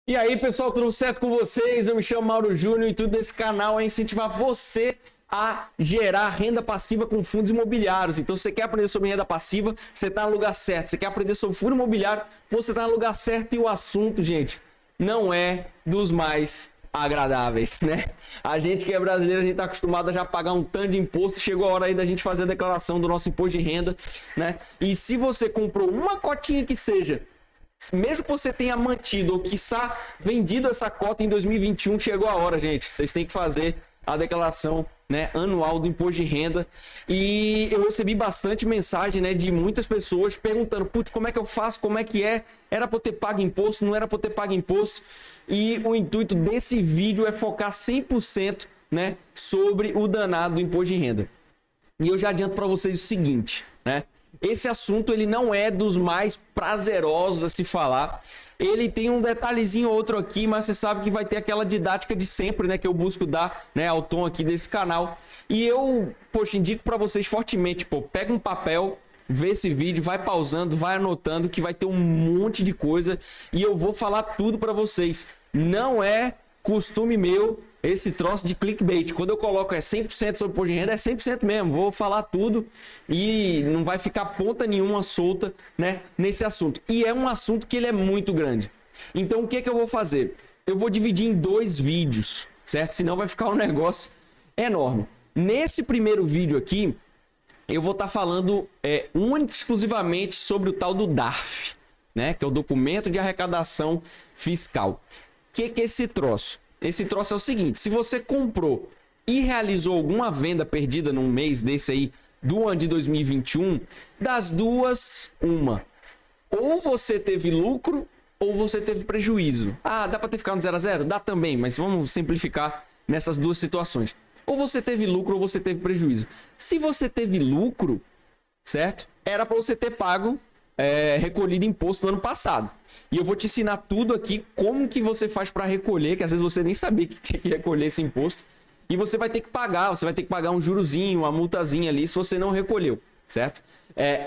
E aí, pessoal, tudo certo com vocês? Eu me chamo Mauro Júnior e tudo desse canal é incentivar você a gerar renda passiva com fundos imobiliários. Então, se você quer aprender sobre renda passiva, você está no lugar certo. Você quer aprender sobre fundo imobiliário, você está no lugar certo. E o assunto, gente, não é dos mais agradáveis, né? A gente que é brasileiro, a gente está acostumado a já pagar um tanto de imposto. Chegou a hora aí da gente fazer a declaração do nosso imposto de renda, né? E se você comprou uma cotinha que seja, mesmo que você tenha mantido ou quiçá vendido essa cota em 2021, chegou a hora, gente. Vocês têm que fazer a declaração, né, anual do imposto de renda. E eu recebi bastante mensagem, né, de muitas pessoas perguntando: putz, como é que eu faço? Como é que é? Era para eu ter pago imposto? Não era para eu ter pago imposto? E o intuito desse vídeo é focar 100%, né, sobre o danado do imposto de renda. E eu já adianto para vocês o seguinte, né? Esse assunto ele não é dos mais prazerosos a se falar. Ele tem um detalhezinho ou outro aqui, mas você sabe que vai ter aquela didática de sempre, né, que eu busco dar, né, ao tom aqui desse canal. E eu, poxa, indico para vocês fortemente, pô, pega um papel, vê esse vídeo, vai pausando, vai anotando que vai ter um monte de coisa e eu vou falar tudo para vocês. Não é costume meu esse troço de clickbait. Quando eu coloco 100% sobre imposto de renda, é 100% mesmo. Vou falar tudo e não vai ficar ponta nenhuma solta, né, nesse assunto. E é um assunto que ele é muito grande. Então, o que que eu vou fazer? Eu vou dividir em 2 vídeos, certo? Senão vai ficar um negócio enorme. Nesse primeiro vídeo aqui, eu vou estar falando única e exclusivamente sobre o tal do DARF, né, que é o Documento de Arrecadação Fiscal. O que que é esse troço? Esse troço é o seguinte: se você comprou e realizou alguma venda perdida num mês desse aí do ano de 2021, das duas, uma. Ou você teve lucro ou você teve prejuízo. Ah, dá para ter ficado no 0 a 0? Dá também, mas vamos simplificar nessas duas situações. Ou você teve lucro ou você teve prejuízo. Se você teve lucro, certo? Era para você ter pago recolhido imposto no ano passado. E eu vou te ensinar tudo aqui como que você faz para recolher, que às vezes você nem sabia que tinha que recolher esse imposto. E você vai ter que pagar, um jurozinho, uma multazinha ali se você não recolheu, certo?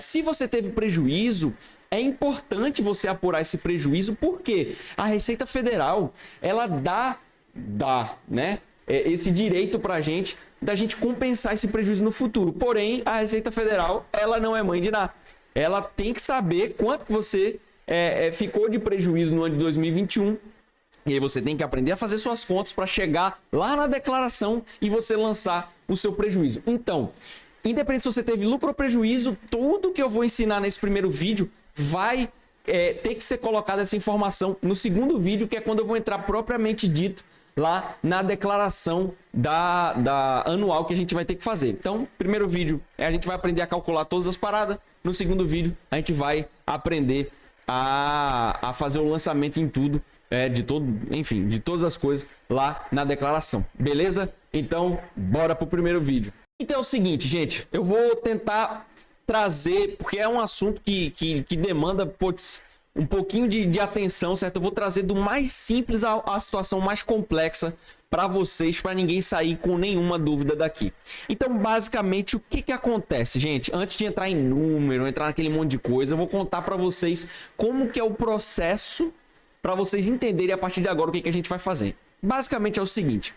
Se você teve prejuízo, é importante você apurar esse prejuízo, porque a Receita Federal, ela dá, né, esse direito pra gente, da gente compensar esse prejuízo no futuro. Porém, a Receita Federal, ela não é mãe de nada. Ela tem que saber quanto que você ficou de prejuízo no ano de 2021. E aí você tem que aprender a fazer suas contas para chegar lá na declaração e você lançar o seu prejuízo. Então, independente se você teve lucro ou prejuízo, tudo que eu vou ensinar nesse primeiro vídeo vai ter que ser colocada essa informação no segundo vídeo, que é quando eu vou entrar propriamente dito lá na declaração da anual que a gente vai ter que fazer. Então, primeiro vídeo, a gente vai aprender a calcular todas as paradas. No segundo vídeo, a gente vai aprender a fazer o lançamento em tudo, de todas as coisas lá na declaração. Beleza? Então, bora pro primeiro vídeo. Então é o seguinte, gente, eu vou tentar trazer, porque é um assunto que demanda, putz, um pouquinho de atenção, certo? Eu vou trazer do mais simples à situação mais complexa para vocês, para ninguém sair com nenhuma dúvida daqui. Então, basicamente, o que acontece, gente? Antes de entrar em número, entrar naquele monte de coisa, eu vou contar para vocês como que é o processo para vocês entenderem a partir de agora o que a gente vai fazer. Basicamente é o seguinte: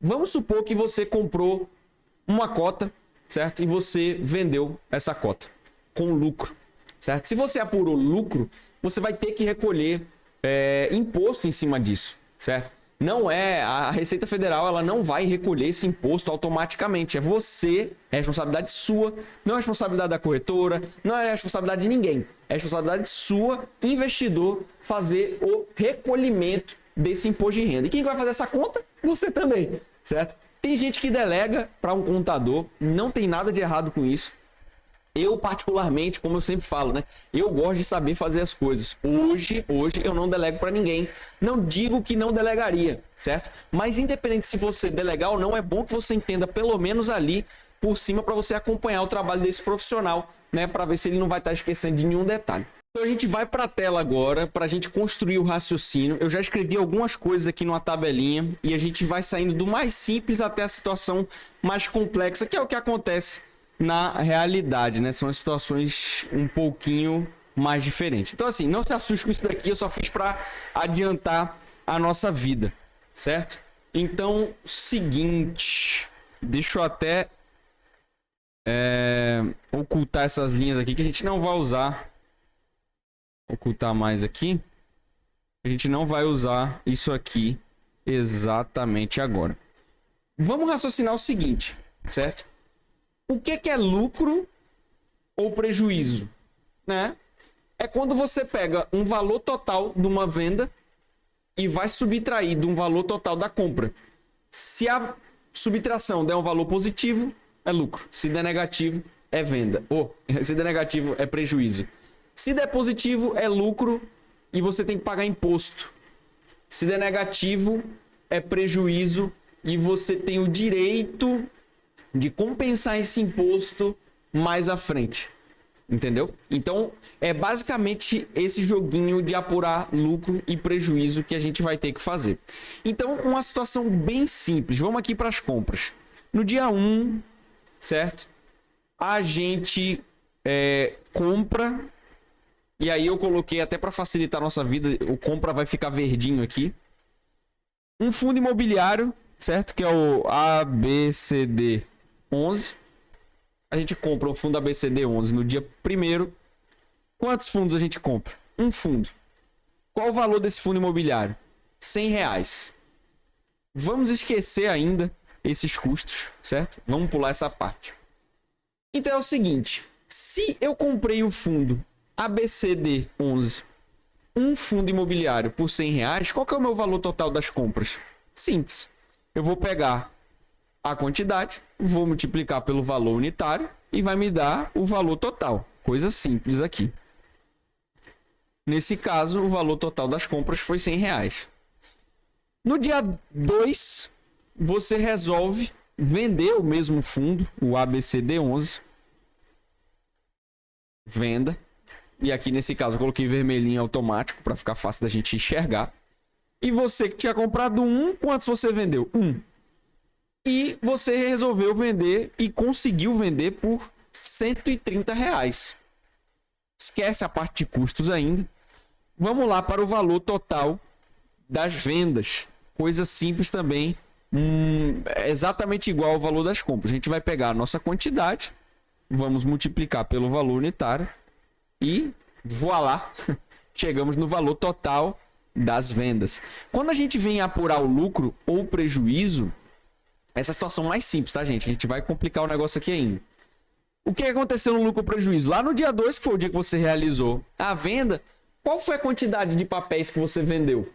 vamos supor que você comprou uma cota, certo? E você vendeu essa cota com lucro, certo? Se você apurou lucro, você vai ter que recolher imposto em cima disso, certo? Não é a Receita Federal, ela não vai recolher esse imposto automaticamente. É você, é responsabilidade sua, não é responsabilidade da corretora, não é responsabilidade de ninguém. É responsabilidade sua, investidor, fazer o recolhimento desse imposto de renda. E quem vai fazer essa conta? Você também, certo? Tem gente que delega para um contador, não tem nada de errado com isso. Eu, particularmente, como eu sempre falo, né? Eu gosto de saber fazer as coisas. Hoje eu não delego para ninguém. Não digo que não delegaria, certo? Mas independente se você delegar ou não, é bom que você entenda pelo menos ali por cima para você acompanhar o trabalho desse profissional, né? Para ver se ele não vai estar esquecendo de nenhum detalhe. Então a gente vai para a tela agora para a gente construir o raciocínio. Eu já escrevi algumas coisas aqui numa tabelinha e a gente vai saindo do mais simples até a situação mais complexa, que é o que acontece na realidade, né? São as situações um pouquinho mais diferente. Então assim, não se assuste com isso daqui, eu só fiz para adiantar a nossa vida, certo? Então, seguinte, deixa eu até ocultar essas linhas aqui que a gente não vai usar. Ocultar mais aqui. A gente não vai usar isso aqui exatamente agora. Vamos raciocinar o seguinte, certo? O que é lucro ou prejuízo, né? É quando você pega um valor total de uma venda e vai subtrair de um valor total da compra. Se a subtração der um valor positivo, é lucro. Se der negativo, é venda. Ou, se der negativo, é prejuízo. Se der positivo, é lucro e você tem que pagar imposto. Se der negativo, é prejuízo e você tem o direito de compensar esse imposto mais à frente. Entendeu? Então, é basicamente esse joguinho de apurar lucro e prejuízo que a gente vai ter que fazer. Então, uma situação bem simples. Vamos aqui para as compras. No dia 1, certo? A gente compra. E aí eu coloquei até para facilitar a nossa vida. O compra vai ficar verdinho aqui. Um fundo imobiliário, certo? Que é o ABCD11. A gente compra o fundo ABCD11 no dia 1º. Quantos fundos a gente compra? Um fundo. Qual o valor desse fundo imobiliário? R$100. Vamos esquecer ainda esses custos, certo? Vamos pular essa parte. Então é o seguinte. Se eu comprei o fundo ABCD11, um fundo imobiliário por R$100, qual que é o meu valor total das compras? Simples. Eu vou pegar a quantidade, vou multiplicar pelo valor unitário e vai me dar o valor total. Coisa simples aqui. Nesse caso, o valor total das compras foi R$100. No dia 2, você resolve vender o mesmo fundo, o ABCD11. Venda. E aqui nesse caso eu coloquei vermelhinho automático para ficar fácil da gente enxergar. E você que tinha comprado um, quantos você vendeu? Um. E você resolveu vender e conseguiu vender por R$130. Esquece a parte de custos ainda. Vamos lá para o valor total das vendas. Coisa simples também. Exatamente igual ao valor das compras. A gente vai pegar a nossa quantidade. Vamos multiplicar pelo valor unitário. E voilá, chegamos no valor total das vendas. Quando a gente vem apurar o lucro ou prejuízo, essa é a situação mais simples, tá, gente? A gente vai complicar o negócio aqui ainda. O que aconteceu no lucro ou prejuízo? Lá no dia 2, que foi o dia que você realizou a venda, qual foi a quantidade de papéis que você vendeu?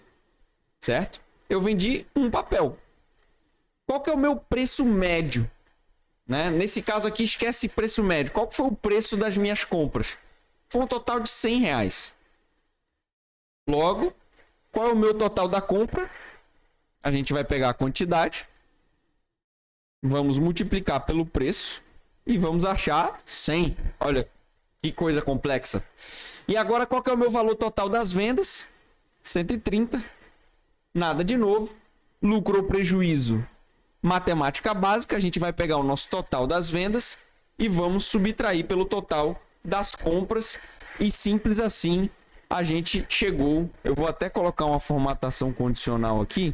Certo? Eu vendi um papel. Qual que é o meu preço médio? Né? Nesse caso aqui, esquece preço médio. Qual que foi o preço das minhas compras? Foi um total de R$100. Logo, qual é o meu total da compra? A gente vai pegar a quantidade. Vamos multiplicar pelo preço. E vamos achar 100. Olha, que coisa complexa. E agora, qual que é o meu valor total das vendas? 130. Nada de novo. Lucro ou prejuízo? Matemática básica. A gente vai pegar o nosso total das vendas. E vamos subtrair pelo total das compras, e simples assim a gente chegou. Eu vou até colocar uma formatação condicional aqui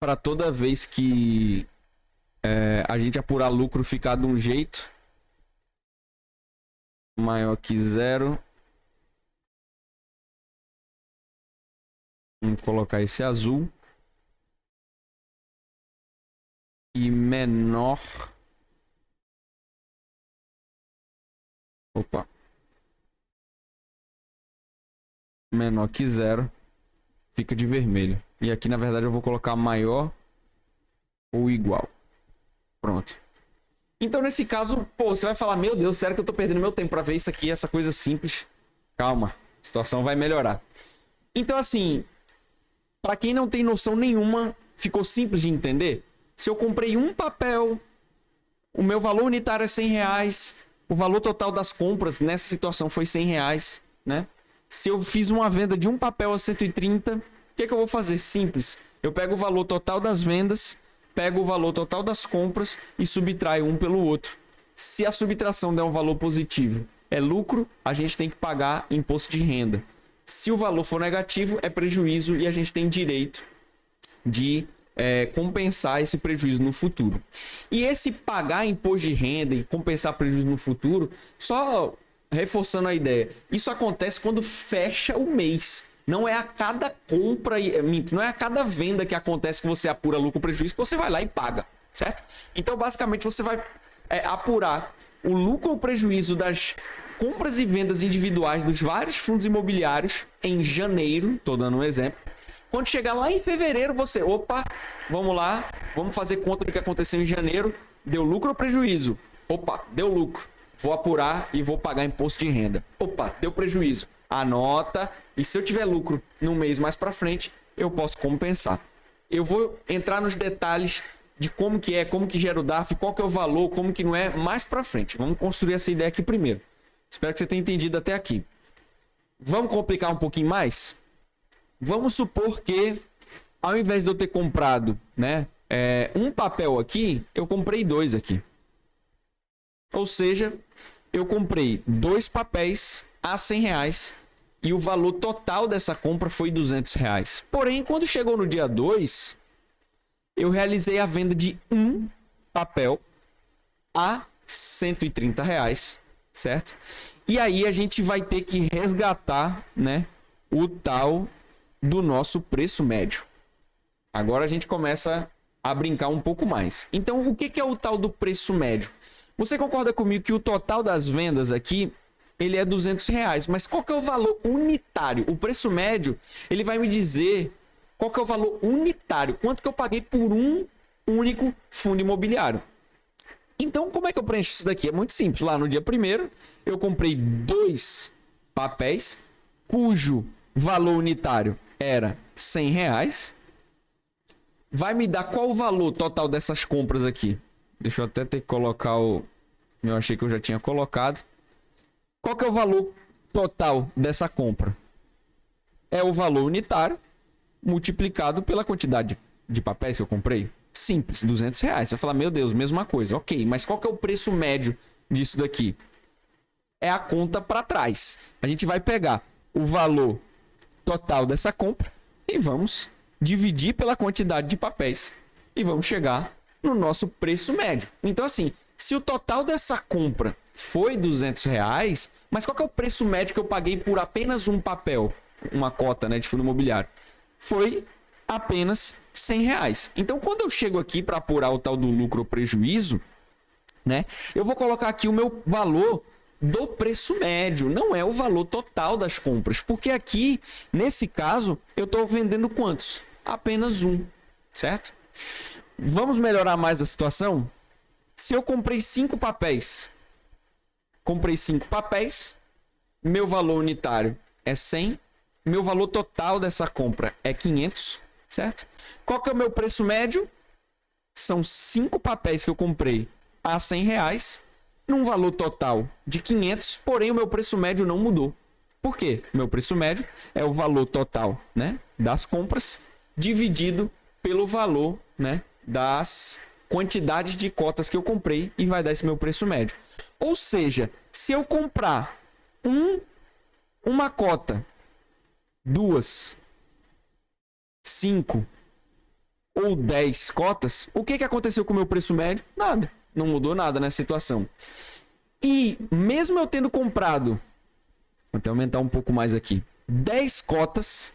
para toda vez que a gente apurar lucro ficar de um jeito maior que 0. Vamos colocar esse azul e menor. Opa. Menor que 0. Fica de vermelho. E aqui, na verdade, eu vou colocar maior ou igual. Pronto. Então, nesse caso, pô, você vai falar, meu Deus, sério que eu tô perdendo meu tempo pra ver isso aqui, essa coisa simples. Calma, a situação vai melhorar. Então, assim, pra quem não tem noção nenhuma, ficou simples de entender? Se eu comprei um papel, o meu valor unitário é R$100, o valor total das compras nessa situação foi R$100, né? Se eu fiz uma venda de um papel a 130, o que eu vou fazer? Simples. Eu pego o valor total das vendas, pego o valor total das compras e subtraio um pelo outro. Se a subtração der um valor positivo, é lucro, a gente tem que pagar imposto de renda. Se o valor for negativo, é prejuízo e a gente tem direito de compensar esse prejuízo no futuro. E esse pagar imposto de renda e compensar prejuízo no futuro, só reforçando a ideia, isso acontece quando fecha o mês. Não é a cada compra, não é a cada venda que acontece que você apura lucro ou prejuízo, que você vai lá e paga, certo? Então, basicamente, você vai apurar o lucro ou prejuízo das compras e vendas individuais dos vários fundos imobiliários em janeiro, estou dando um exemplo. Quando chegar lá em fevereiro, você, opa, vamos lá, vamos fazer conta do que aconteceu em janeiro, deu lucro ou prejuízo? Opa, deu lucro, vou apurar e vou pagar imposto de renda. Opa, deu prejuízo, anota, e se eu tiver lucro no mês mais para frente, eu posso compensar. Eu vou entrar nos detalhes de como que gera o DARF, qual que é o valor, como que não é, mais para frente. Vamos construir essa ideia aqui primeiro. Espero que você tenha entendido até aqui. Vamos complicar um pouquinho mais? Vamos supor que, ao invés de eu ter comprado, né, um papel aqui, eu comprei 2 aqui. Ou seja, eu comprei 2 papéis a R$100 e o valor total dessa compra foi R$200. Porém, quando chegou no dia 2, eu realizei a venda de um papel a R$130, certo? E aí a gente vai ter que resgatar, né, o tal do nosso preço médio. Agora a gente começa a brincar um pouco mais. Então, o que é o tal do preço médio? Você concorda comigo que o total das vendas aqui, ele é R$200, mas qual que é o valor unitário? O preço médio, ele vai me dizer qual que é o valor unitário, quanto que eu paguei por um único fundo imobiliário. Então, como é que eu preencho isso daqui? É muito simples. Lá no dia 1º, eu comprei 2 papéis, cujo valor unitário era R$100. Vai me dar qual o valor total dessas compras aqui? Deixa eu até ter que colocar o... Eu achei que eu já tinha colocado. Qual que é o valor total dessa compra? É o valor unitário multiplicado pela quantidade de papéis que eu comprei. Simples, R$200. Você vai falar, meu Deus, mesma coisa. Ok, mas qual que é o preço médio disso daqui? É a conta para trás. A gente vai pegar o valor total dessa compra e vamos dividir pela quantidade de papéis e vamos chegar no nosso preço médio. Então, assim, se o total dessa compra foi R$200, mas qual que é o preço médio que eu paguei por apenas um papel, uma cota, né, de fundo imobiliário? Foi apenas R$100. Então, quando eu chego aqui para apurar o tal do lucro ou prejuízo, né, eu vou colocar aqui o meu valor do preço médio, não é o valor total das compras, porque aqui, nesse caso, eu estou vendendo quantos? Apenas um, certo? Vamos melhorar mais a situação? Se eu comprei 5 papéis, meu valor unitário é 100, meu valor total dessa compra é 500, certo? Qual que é o meu preço médio? São 5 papéis que eu comprei a R$100, num valor total de 500, porém o meu preço médio não mudou. Por quê? Meu preço médio é o valor total, né, das compras dividido pelo valor, né, das quantidades de cotas que eu comprei e vai dar esse meu preço médio. Ou seja, se eu comprar uma cota, 2, 5 ou 10 cotas, o que aconteceu com o meu preço médio? Nada. Não mudou nada nessa situação. E mesmo eu tendo comprado, vou até aumentar um pouco mais aqui, 10 cotas,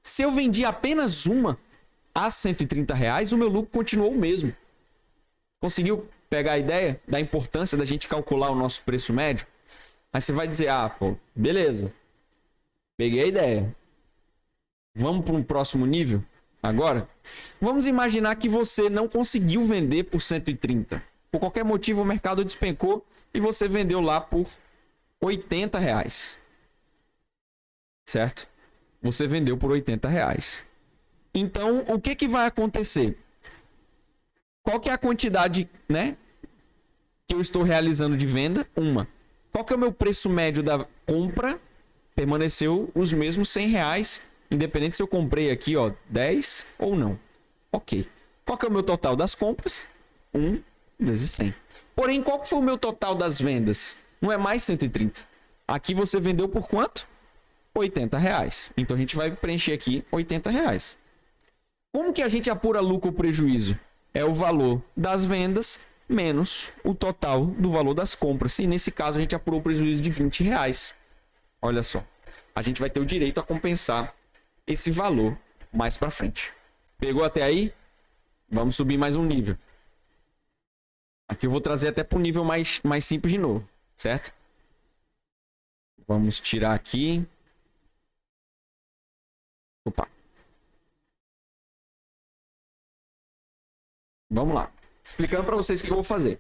se eu vendi apenas uma a R$130, o meu lucro continuou o mesmo. Conseguiu pegar a ideia da importância da gente calcular o nosso preço médio? Aí você vai dizer, pô, beleza, peguei a ideia. Vamos para um próximo nível? Agora, vamos imaginar que você não conseguiu vender por 130. Por qualquer motivo, o mercado despencou e você vendeu lá por R$80. Certo? Você vendeu por R$80. Então, o que vai acontecer? Qual que é a quantidade, né, que eu estou realizando de venda? Uma. Qual que é o meu preço médio da compra? Permaneceu os mesmos R$100, independente se eu comprei aqui, 10 ou não. Ok. Qual que é o meu total das compras? 1 vezes 100. Porém, qual que foi o meu total das vendas? não é mais 130. Aqui você vendeu por quanto? R$80. Então a gente vai preencher aqui R$80. Como que a gente apura lucro ou prejuízo? É o valor das vendas menos o total do valor das compras. E nesse caso a gente apurou o prejuízo de R$20. Olha só. A gente vai ter o direito a compensar esse valor mais para frente. Pegou até aí? Vamos subir mais um nível. Aqui eu vou trazer até para o nível mais simples de novo, certo? Vamos tirar aqui. Opa. Vamos lá. Explicando para vocês o que eu vou fazer.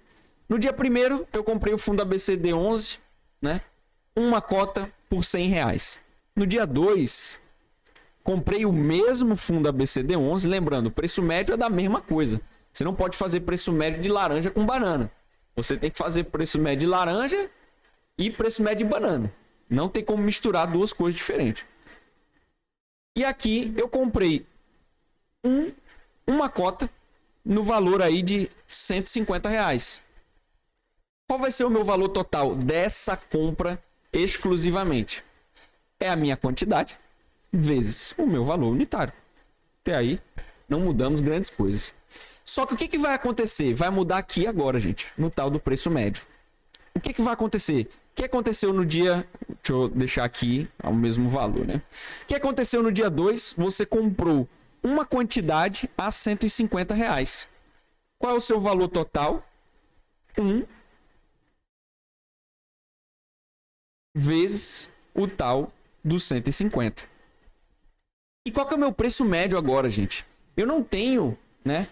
No dia 1º, eu comprei o fundo ABCD11, né? Uma cota por R$100. No dia 2, comprei o mesmo fundo ABCD11. Lembrando, o preço médio é da mesma coisa. Você não pode fazer preço médio de laranja com banana. Você tem que fazer preço médio de laranja e preço médio de banana. Não tem como misturar duas coisas diferentes. E aqui eu comprei uma cota no valor aí de R$150. Qual vai ser o meu valor total dessa compra exclusivamente? É a minha quantidade vezes o meu valor unitário. Até aí não mudamos grandes coisas. Só que o que vai acontecer? Vai mudar aqui agora, gente, no tal do preço médio. O que vai acontecer? O que aconteceu no dia... Deixa eu deixar aqui ao mesmo valor, né? O que aconteceu no dia 2? Você comprou uma quantidade a R$150. Qual é o seu valor total? 1 vezes o tal dos 150. E qual que é o meu preço médio agora, gente? Eu não tenho, né,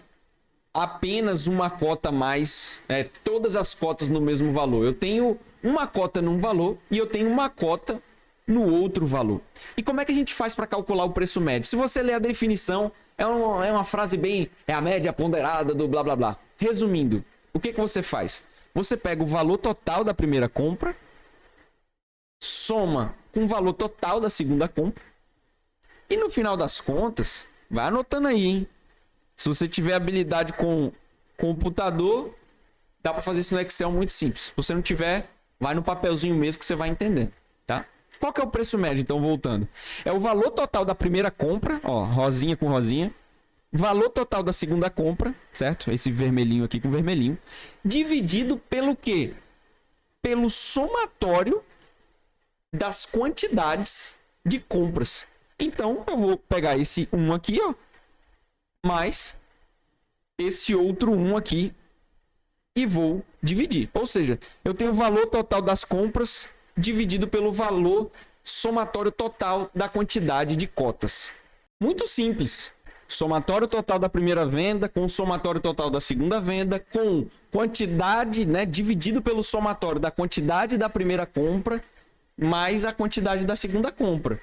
apenas uma cota mais, todas as cotas no mesmo valor. Eu tenho uma cota num valor e eu tenho uma cota no outro valor. E como é que a gente faz para calcular o preço médio? Se você ler a definição, é uma frase bem... É a média ponderada do blá blá blá. Resumindo, o que você faz? Você pega o valor total da primeira compra, soma com o valor total da segunda compra e no final das contas, vai anotando aí, hein? Se você tiver habilidade com computador, dá para fazer isso no Excel muito simples. Se você não tiver, vai no papelzinho mesmo que você vai entender, tá? Qual que é o preço médio, então, voltando? É o valor total da primeira compra, ó, rosinha com rosinha. Valor total da segunda compra, certo? Esse vermelhinho aqui com vermelhinho. Dividido pelo quê? Pelo somatório das quantidades de compras. Então, eu vou pegar esse 1 aqui, ó, mais esse outro 1 aqui e vou dividir. Ou seja, eu tenho o valor total das compras dividido pelo valor somatório total da quantidade de cotas. Muito simples. Somatório total da primeira venda com o somatório total da segunda venda com quantidade, né, dividido pelo somatório da quantidade da primeira compra mais a quantidade da segunda compra.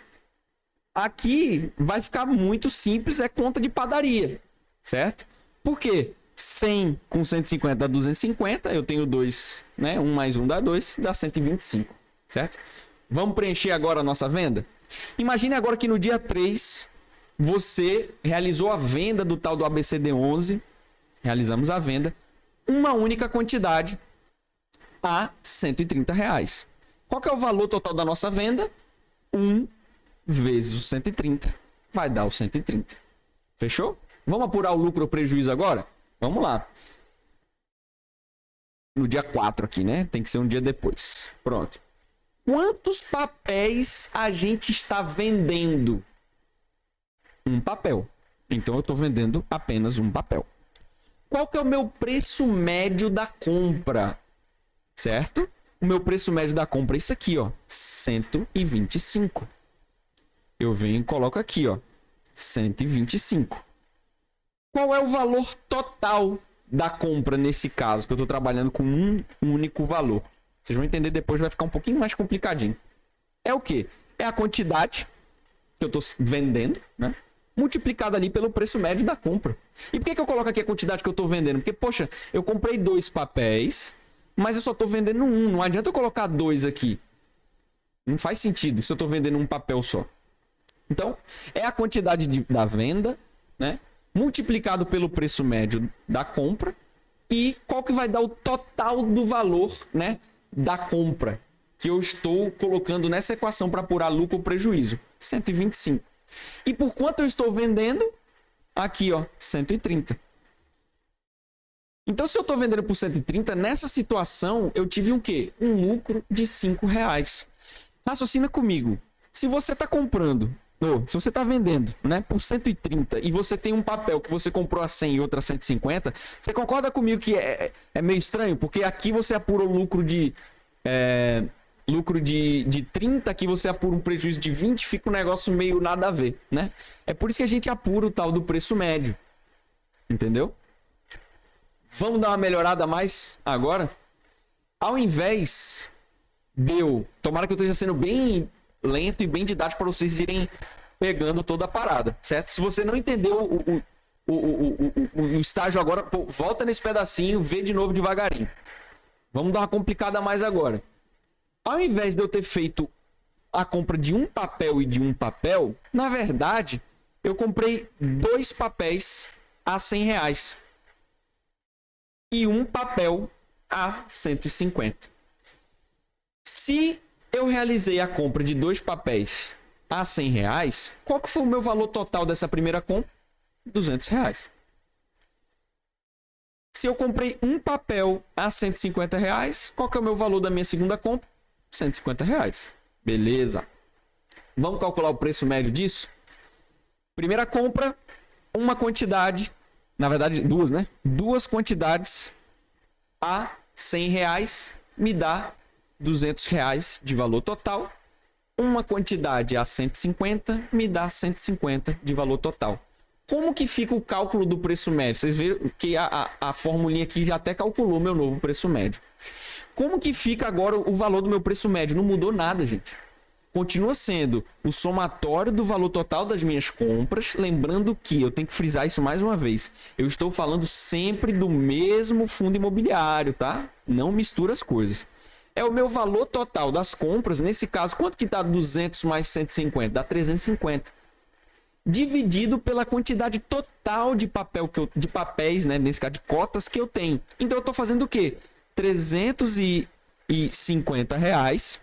Aqui vai ficar muito simples, é conta de padaria, certo? Por quê? 100 com 150 dá 250, eu tenho 2, né? 1 mais 1 dá 2, dá 125, certo? Vamos preencher agora a nossa venda? Imagine agora que no dia 3, você realizou a venda do tal do ABCD11, realizamos a venda, uma única quantidade a R$130. Qual que é o valor total da nossa venda? 1 vezes o 130, vai dar o 130. Fechou? Vamos apurar o lucro ou prejuízo agora? Vamos lá. No dia 4 aqui, né? Tem que ser um dia depois. Pronto. Quantos papéis a gente está vendendo? Um papel. Então eu estou vendendo apenas um papel. Qual que é o meu preço médio da compra? Certo? O meu preço médio da compra é isso aqui, ó, 125. Eu venho e coloco aqui, ó, 125. Qual é o valor total da compra nesse caso, que eu estou trabalhando com um único valor? Vocês vão entender depois, vai ficar um pouquinho mais complicadinho. É o quê? É a quantidade que eu estou vendendo, né? Multiplicada ali pelo preço médio da compra. E por que eu coloco aqui a quantidade que eu estou vendendo? Porque, poxa, eu comprei 2 papéis, mas eu só estou vendendo 1. Não adianta eu colocar 2 aqui. Não faz sentido se eu estou vendendo um papel só. Então, é a quantidade da venda, né, multiplicado pelo preço médio da compra. E qual que vai dar o total do valor, né, da compra que eu estou colocando nessa equação para apurar lucro ou prejuízo? 125. E por quanto eu estou vendendo? Aqui, ó, 130. Então, se eu estou vendendo por 130, nessa situação, eu tive um quê? Um lucro de R$5. Raciocina comigo. Se você está comprando, ou se você está vendendo, né, por 130 e você tem um papel que você comprou a 100 e outra a 150, você concorda comigo que é meio estranho? Porque aqui você apura o lucro de 30, aqui você apura um prejuízo de 20, fica um negócio meio nada a ver, né? É por isso que a gente apura o tal do preço médio. Entendeu? Vamos dar uma melhorada mais agora? Ao invés de eu... Tomara que eu esteja sendo bem lento e bem didático para vocês irem pegando toda a parada, certo? Se você não entendeu o estágio agora, pô, volta nesse pedacinho, vê de novo devagarinho. Vamos dar uma complicada mais agora. Ao invés de eu ter feito a compra de um papel e de um papel, na verdade, eu comprei 2 papéis a R$100 e um papel a 150. Se eu realizei a compra de 2 papéis a R$100, qual que foi o meu valor total dessa primeira compra? R$200. Se eu comprei um papel a R$150, qual que é o meu valor da minha segunda compra? R$150. Beleza. Vamos calcular o preço médio disso? Primeira compra, uma quantidade, na verdade 2, né? 2 quantidades a R$100 me dá R$200 de valor total. Uma quantidade a 150 me dá 150 de valor total. Como que fica o cálculo do preço médio? Vocês viram que a formulinha aqui já até calculou meu novo preço médio. Como que fica agora o valor do meu preço médio? Não mudou nada, gente. Continua sendo o somatório do valor total das minhas compras. Lembrando que, eu tenho que frisar isso mais uma vez, eu estou falando sempre do mesmo fundo imobiliário, tá? Não mistura as coisas. É o meu valor total das compras. Nesse caso, quanto que dá 200 mais 150? Dá 350. Dividido pela quantidade total de papéis, né? Nesse caso, de cotas que eu tenho. Então, eu estou fazendo o quê? R$350.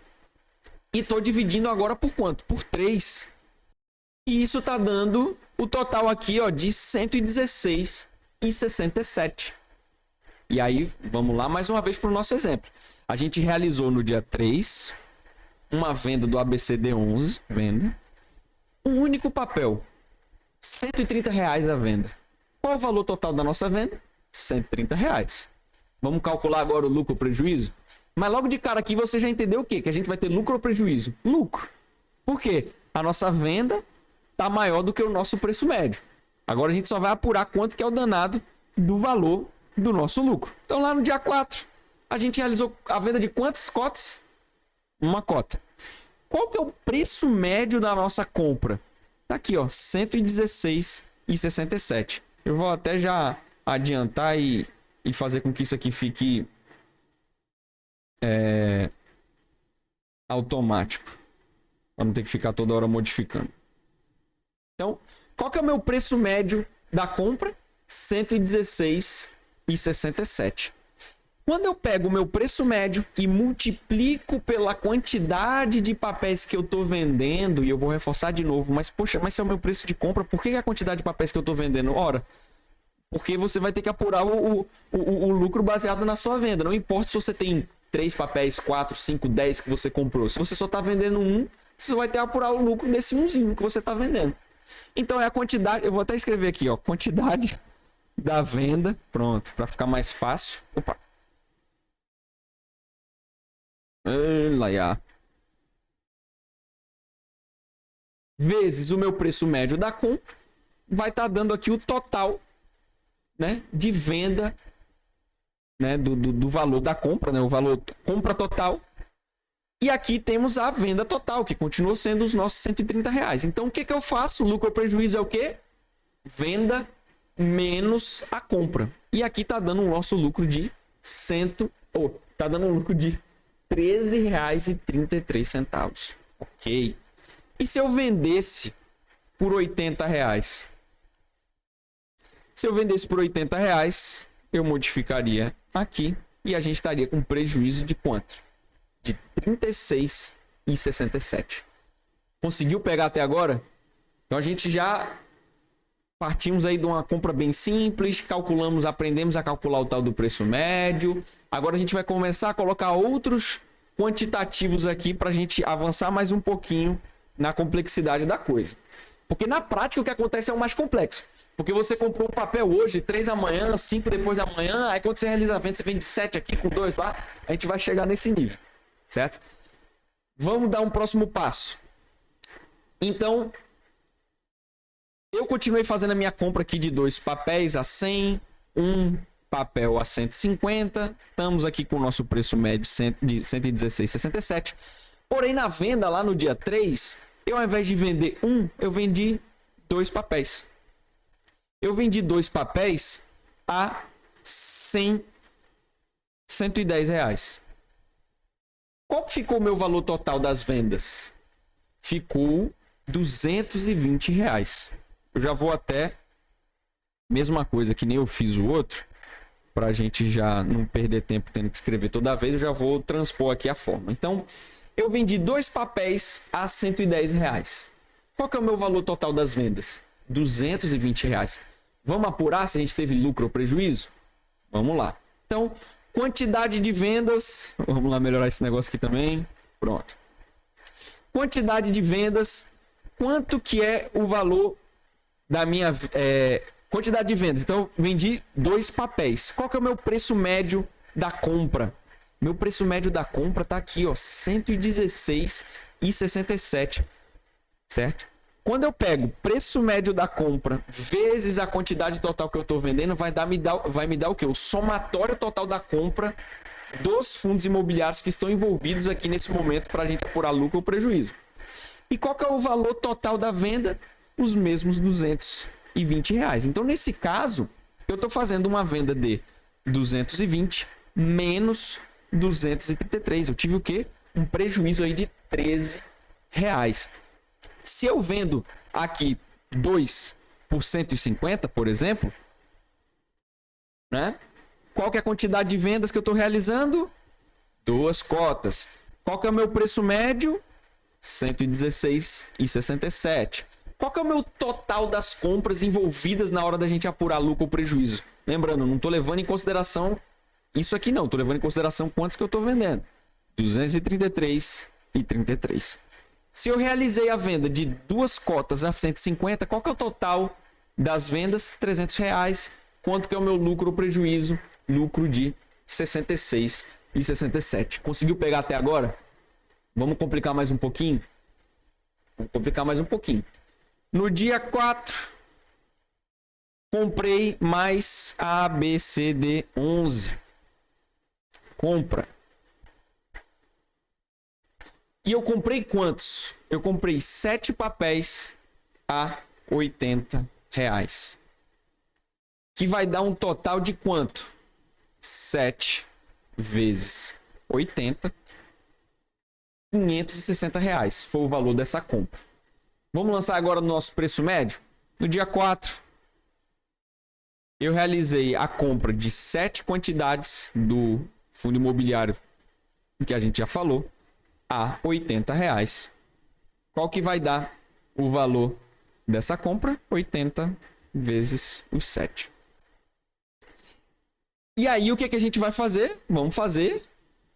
E estou dividindo agora por quanto? Por 3. E isso está dando o total aqui, ó, de 116,67. E aí, vamos lá mais uma vez para o nosso exemplo. A gente realizou no dia 3 uma venda do ABCD11, venda. Um único papel, R$130 a venda. Qual o valor total da nossa venda? R$130. Vamos calcular agora o lucro ou prejuízo? Mas logo de cara aqui você já entendeu o quê? Que a gente vai ter lucro ou prejuízo? Lucro. Por quê? A nossa venda está maior do que o nosso preço médio. Agora a gente só vai apurar quanto que é o danado do valor do nosso lucro. Então lá no dia 4, a gente realizou a venda de quantas cotas? Uma cota. Qual que é o preço médio da nossa compra? Tá aqui, ó, R$116,67. Eu vou até já adiantar e fazer com que isso aqui fique automático, para não ter que ficar toda hora modificando. Então, qual que é o meu preço médio da compra? R$116,67. Quando eu pego o meu preço médio e multiplico pela quantidade de papéis que eu estou vendendo, e eu vou reforçar de novo, mas poxa, mas se é o meu preço de compra, por que a quantidade de papéis que eu estou vendendo? Ora, porque você vai ter que apurar o lucro baseado na sua venda. Não importa se você tem 3 papéis, 4, 5, 10 que você comprou. Se você só está vendendo um, você vai ter que apurar o lucro desse umzinho que você está vendendo. Então é a quantidade, eu vou até escrever aqui, ó, quantidade da venda, pronto, para ficar mais fácil. Opa. Vezes o meu preço médio da compra, vai estar dando aqui o total, né, de venda, né, do valor da compra, né, o valor compra total. E aqui temos a venda total, que continua sendo os nossos R$130. Então o que eu faço? Lucro ou prejuízo é o quê? Venda menos a compra. E aqui está dando um nosso lucro de tá dando um lucro de R$13,33. Ok. E se eu vendesse por R$80? Se eu vendesse por R$80, eu modificaria aqui e a gente estaria com prejuízo de quanto? de R$ 36,67. Conseguiu pegar até agora? Então a gente já partimos aí de uma compra bem simples, aprendemos a calcular o tal do preço médio. Agora a gente vai começar a colocar outros quantitativos aqui para a gente avançar mais um pouquinho na complexidade da coisa. Porque na prática o que acontece é o mais complexo. Porque você comprou um papel hoje, 3 amanhã, 5 depois da manhã, aí quando você realiza a venda, você vende 7 aqui com 2 lá, a gente vai chegar nesse nível, certo? Vamos dar um próximo passo. Então, eu continuei fazendo a minha compra aqui de 2 papéis a 100, um papel a 150. Estamos aqui com o nosso preço médio de 116,67. Porém, na venda lá no dia 3, eu ao invés de vender eu vendi 2 papéis. Eu vendi 2 papéis a 110 reais. Qual que ficou o meu valor total das vendas? Ficou 220 reais. Eu já vou até, mesma coisa que nem eu fiz o outro, para a gente já não perder tempo tendo que escrever toda vez, eu já vou transpor aqui a forma. Então, eu vendi 2 papéis a 110 reais. Qual que é o meu valor total das vendas? 220 reais. Vamos apurar se a gente teve lucro ou prejuízo? Vamos lá. Então, quantidade de vendas, vamos lá melhorar esse negócio aqui também. Pronto. Quantidade de vendas, quanto que é o valor da minha quantidade de vendas? Então, eu vendi 2 papéis. Qual que é o meu preço médio da compra? Meu preço médio da compra está aqui, ó, R$ 116,67, certo? Quando eu pego preço médio da compra vezes a quantidade total que eu estou vendendo, vai me dar o quê? O somatório total da compra dos fundos imobiliários que estão envolvidos aqui nesse momento para a gente apurar lucro ou prejuízo. E qual que é o valor total da venda? Os mesmos 220 reais. Então, nesse caso, eu estou fazendo uma venda de 220 menos 233. Eu tive o quê? Um prejuízo aí de 13 reais. Se eu vendo aqui 2 por 150, por exemplo, né? Qual que é a quantidade de vendas que eu estou realizando? 2 cotas. Qual que é o meu preço médio? R$ 116,67. Qual que é o meu total das compras envolvidas na hora da gente apurar lucro ou prejuízo? Lembrando, não estou levando em consideração isso aqui não. Estou levando em consideração quantos que eu estou vendendo. 233,33. Se eu realizei a venda de 2 cotas a 150, qual que é o total das vendas? R$ 300 reais. Quanto que é o meu lucro ou prejuízo? Lucro de 66,67. Conseguiu pegar até agora? Vamos complicar mais um pouquinho? Vamos complicar mais um pouquinho. No dia 4, comprei mais A, B, C, D, 11. Compra. E eu comprei quantos? Eu comprei 7 papéis a 80 reais. Que vai dar um total de quanto? 7 vezes 80. 560 reais foi o valor dessa compra. Vamos lançar agora o nosso preço médio? No dia 4, eu realizei a compra de 7 quantidades do fundo imobiliário que a gente já falou a 80 reais. Qual que vai dar o valor dessa compra? 80 vezes os 7. E aí o que, que a gente vai fazer? Vamos fazer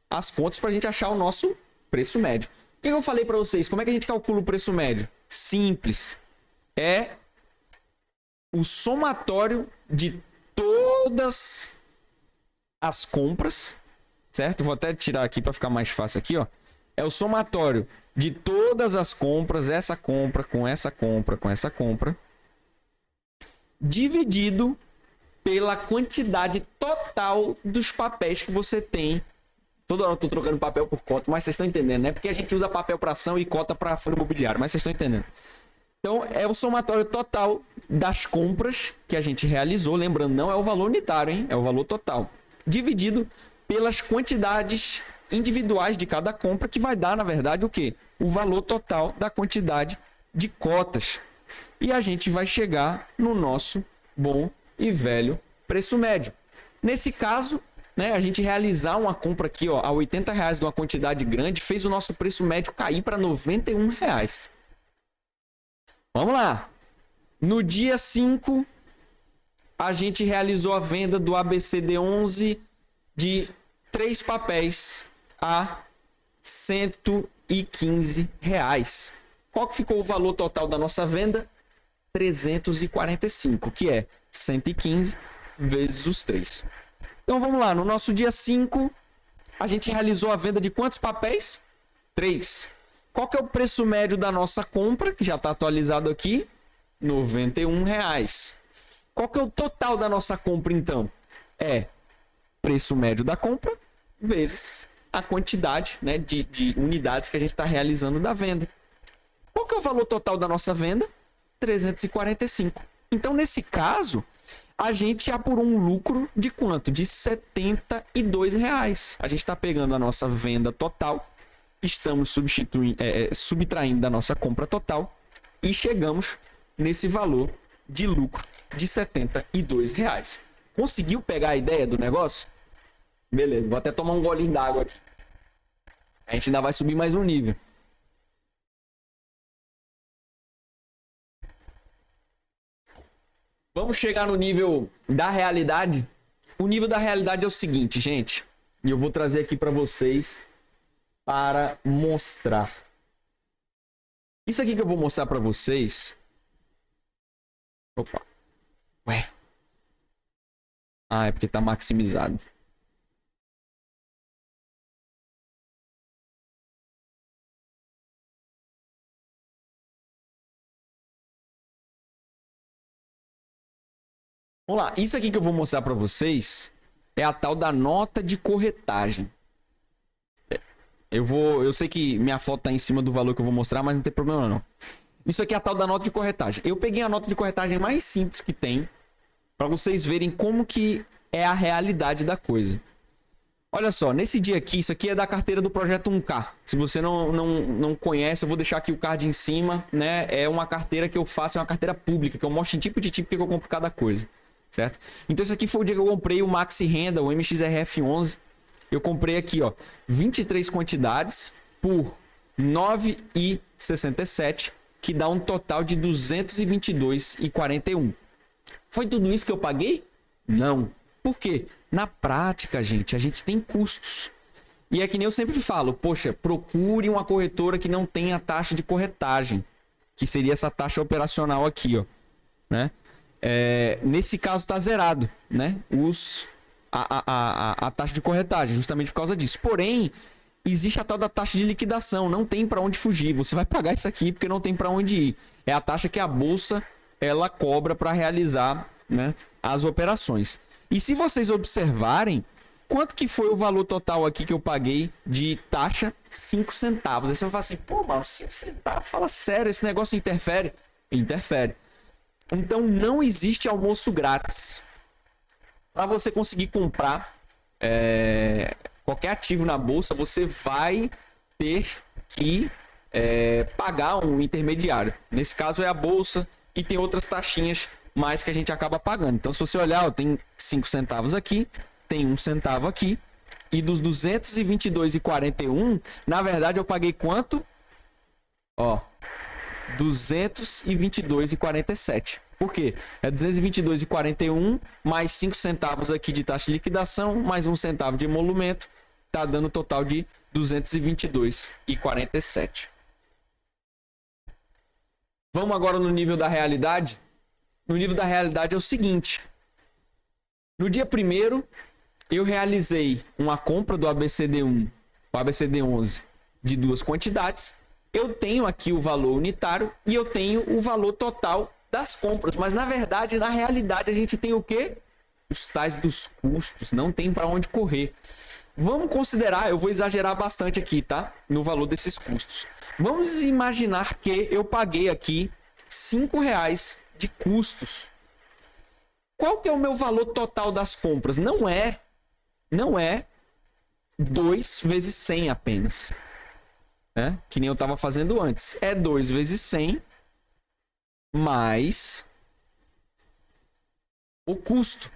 as contas para a gente achar o nosso preço médio. O que eu falei para vocês? Como é que a gente calcula o preço médio? Simples. É o somatório de todas as compras, certo? Vou até tirar aqui para ficar mais fácil aqui, ó. É o somatório de todas as compras, essa compra com essa compra com essa compra, dividido pela quantidade total dos papéis que você tem. Toda hora eu tô trocando papel por cota, mas vocês estão entendendo, né? Porque a gente usa papel para ação e cota para fundo imobiliário, mas vocês estão entendendo. Então, é o somatório total das compras que a gente realizou. Lembrando, não é o valor unitário, hein? É o valor total. Dividido pelas quantidades individuais de cada compra, que vai dar, na verdade, o quê? O valor total da quantidade de cotas. E a gente vai chegar no nosso bom e velho preço médio. Nesse caso, né, a gente realizar uma compra aqui, ó, a R$80 de uma quantidade grande, fez o nosso preço médio cair para R$91. Vamos lá. No dia 5, a gente realizou a venda do ABCD11 de 3 papéis a R$115. Qual que ficou o valor total da nossa venda? 345, que é 115 vezes os 3. Então vamos lá, no nosso dia 5, a gente realizou a venda de quantos papéis? 3. Qual que é o preço médio da nossa compra, que já está atualizado aqui? R$91. Qual que é o total da nossa compra, então? É preço médio da compra vezes a quantidade, né, de unidades que a gente está realizando da venda. Qual que é o valor total da nossa venda? 345. Então, nesse caso, a gente apurou um lucro de quanto? De R$72. A gente está pegando a nossa venda total, estamos subtraindo da nossa compra total e chegamos nesse valor de lucro de R$72. Conseguiu pegar a ideia do negócio? Beleza, vou até tomar um golinho d'água aqui. A gente ainda vai subir mais um nível. Vamos chegar no nível da realidade? O nível da realidade é o seguinte, gente. E eu vou trazer aqui para vocês para mostrar. Isso aqui que eu vou mostrar para vocês. Opa. Ué. Ah, é porque tá maximizado. Vamos lá, isso aqui que eu vou mostrar para vocês é a tal da nota de corretagem. Eu sei que minha foto tá em cima do valor que eu vou mostrar, mas não tem problema não. Isso aqui é a tal da nota de corretagem. Eu peguei a nota de corretagem mais simples que tem para vocês verem como que é a realidade da coisa. Olha só, nesse dia aqui, isso aqui é da carteira do Projeto 1K. Se você não conhece, eu vou deixar aqui o card em cima, né? É uma carteira que eu faço, é uma carteira pública, que eu mostro em tipo de tipo que eu compro cada coisa. Certo? Então esse aqui foi o dia que eu comprei o Maxi Renda, o MXRF11. Eu comprei aqui, ó, 23 quantidades por R$ 9,67, que dá um total de R$ 222,41. Foi tudo isso que eu paguei? Não. Por quê? Na prática, gente, a gente tem custos. E é que nem eu sempre falo, poxa, procure uma corretora que não tenha taxa de corretagem, que seria essa taxa operacional aqui, ó, né? Nesse caso tá zerado, né? A taxa de corretagem, justamente por causa disso. Porém, existe a tal da taxa de liquidação, não tem para onde fugir. Você vai pagar isso aqui porque não tem para onde ir. É a taxa que a bolsa ela cobra para realizar, né, as operações. E se vocês observarem, quanto que foi o valor total aqui que eu paguei de taxa? 5 centavos. Aí você vai falar assim, pô, mano, 5 centavos? Fala sério, esse negócio interfere? Interfere. Então não existe almoço grátis. Para você conseguir comprar qualquer ativo na bolsa, você vai ter que pagar um intermediário. Nesse caso é a bolsa e tem outras taxinhas mais que a gente acaba pagando. Então se você olhar, ó, tem 5 centavos aqui, tem 1 centavo aqui. E dos 222,41, na verdade eu paguei quanto? Ó, 222,47. Por quê? É 222,41 mais 5 centavos aqui de taxa de liquidação, mais 1 centavo de emolumento, tá dando um total de 222,47. Vamos agora no nível da realidade? No nível da realidade é o seguinte. No dia 1º, eu realizei uma compra do ABCD1, o ABCD11, de 2 quantidades. Eu tenho aqui o valor unitário e eu tenho o valor total das compras. Mas, na verdade, na realidade, a gente tem o quê? Os tais dos custos. Não tem para onde correr. Vamos considerar, eu vou exagerar bastante aqui, tá? No valor desses custos. Vamos imaginar que eu paguei aqui R$ 5,00 de custos. Qual que é o meu valor total das compras? Não é 2 vezes 100 apenas. Que nem eu estava fazendo antes. É 2 vezes 100 mais o custo.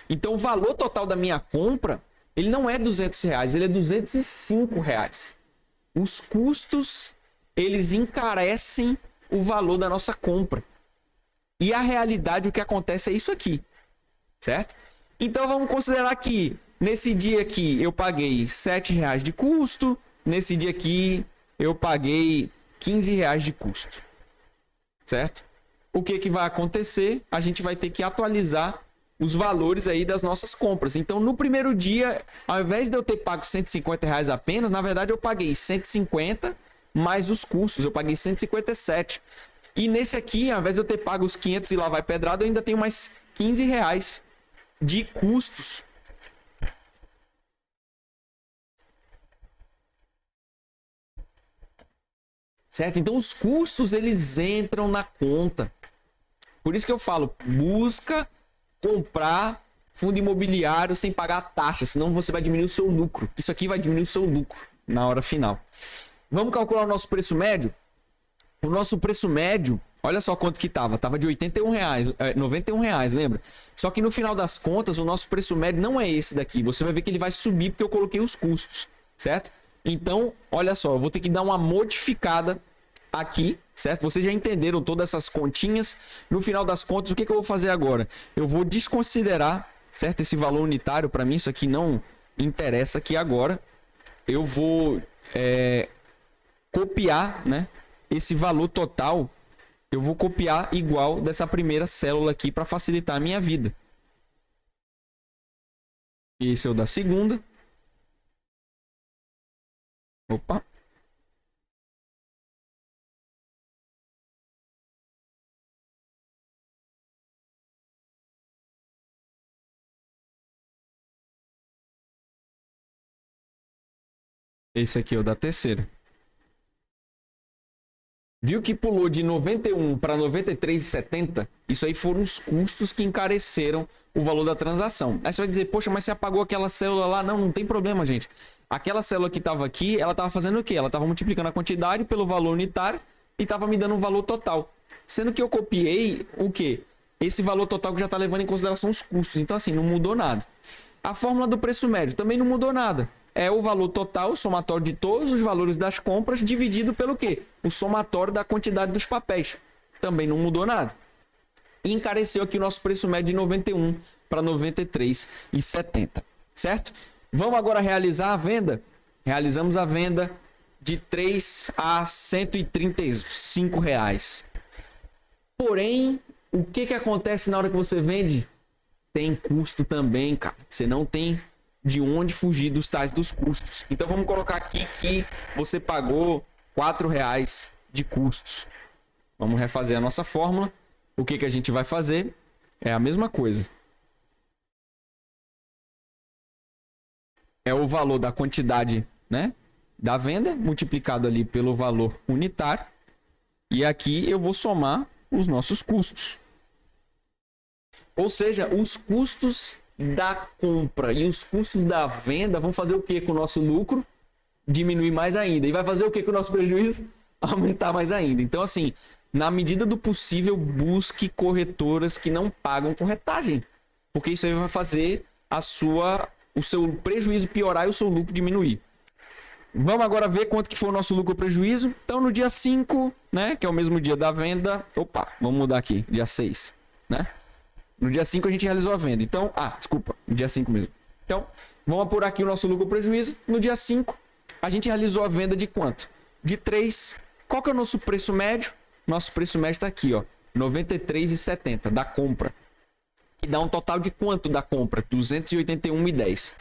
Então, o valor total da minha compra Ele não é R$200, ele é R$205. Os custos, eles encarecem o valor da nossa compra. E a realidade, o que acontece é isso aqui, certo? Então vamos considerar que nesse dia aqui eu paguei R$7 de custo, nesse dia aqui eu paguei R$15 de custo, certo? O que vai acontecer? A gente vai ter que atualizar os valores aí das nossas compras. Então, no primeiro dia, ao invés de eu ter pago R$150 apenas, na verdade eu paguei 150 mais os custos, eu paguei 157. E nesse aqui, ao invés de eu ter pago os 500 e lá vai pedrada, eu ainda tenho mais R$15 de custos. Certo? Então, os custos, eles entram na conta. Por isso que eu falo, busca comprar fundo imobiliário sem pagar taxa, senão você vai diminuir o seu lucro. Isso aqui vai diminuir o seu lucro na hora final. Vamos calcular o nosso preço médio? O nosso preço médio, olha só quanto que estava. Estava de R$81, R$91, lembra? Só que no final das contas, o nosso preço médio não é esse daqui. Você vai ver que ele vai subir porque eu coloquei os custos, certo? Então, olha só, eu vou ter que dar uma modificada aqui, certo? Vocês já entenderam todas essas continhas. No final das contas, o que eu vou fazer agora? Eu vou desconsiderar, certo? Esse valor unitário, para mim isso aqui não interessa aqui agora. Eu vou copiar, né? Esse valor total, eu vou copiar igual dessa primeira célula aqui para facilitar a minha vida. Esse é o da segunda. Opa. Esse aqui é o da terceira. Viu que pulou de 91 para 93,70? Isso aí foram os custos que encareceram o valor da transação. Aí você vai dizer, poxa, mas você apagou aquela célula lá? Não, não tem problema, gente. Aquela célula que estava aqui, ela estava fazendo o quê? Ela estava multiplicando a quantidade pelo valor unitário e estava me dando um valor total. Sendo que eu copiei o quê? Esse valor total que já está levando em consideração os custos. Então, assim, não mudou nada. A fórmula do preço médio também não mudou nada. É o valor total, o somatório de todos os valores das compras, dividido pelo quê? O somatório da quantidade dos papéis. Também não mudou nada. E encareceu aqui o nosso preço médio de 91 para 93,70. Certo? Vamos agora realizar a venda? Realizamos a venda de 3 a R$135. Porém, o que acontece na hora que você vende? Tem custo também, cara. Você não tem de onde fugir dos tais dos custos. Então vamos colocar aqui que você pagou R$4 de custos. Vamos refazer a nossa fórmula. O que a gente vai fazer? É a mesma coisa. É o valor da quantidade, né, da venda multiplicado ali pelo valor unitário. E aqui eu vou somar os nossos custos. Ou seja, os custos da compra e os custos da venda vão fazer o que com o nosso lucro? Diminuir mais ainda. E vai fazer o que com o nosso prejuízo? Aumentar mais ainda. Então, assim, na medida do possível, busque corretoras que não pagam corretagem. Porque isso aí vai fazer o seu prejuízo piorar e o seu lucro diminuir. Vamos agora ver quanto que foi o nosso lucro ou prejuízo. Então, no dia 5, né, que é o mesmo dia da venda... Opa, vamos mudar aqui. Dia 6, né? No dia 5 a gente realizou a venda. Então, desculpa, no dia 5 mesmo. Então, vamos apurar aqui o nosso lucro ou prejuízo. No dia 5, a gente realizou a venda de quanto? De 3. Qual que é o nosso preço médio? Nosso preço médio está aqui, ó, R$ 93,70 da compra. Que dá um total de quanto da compra? R$ 281,10.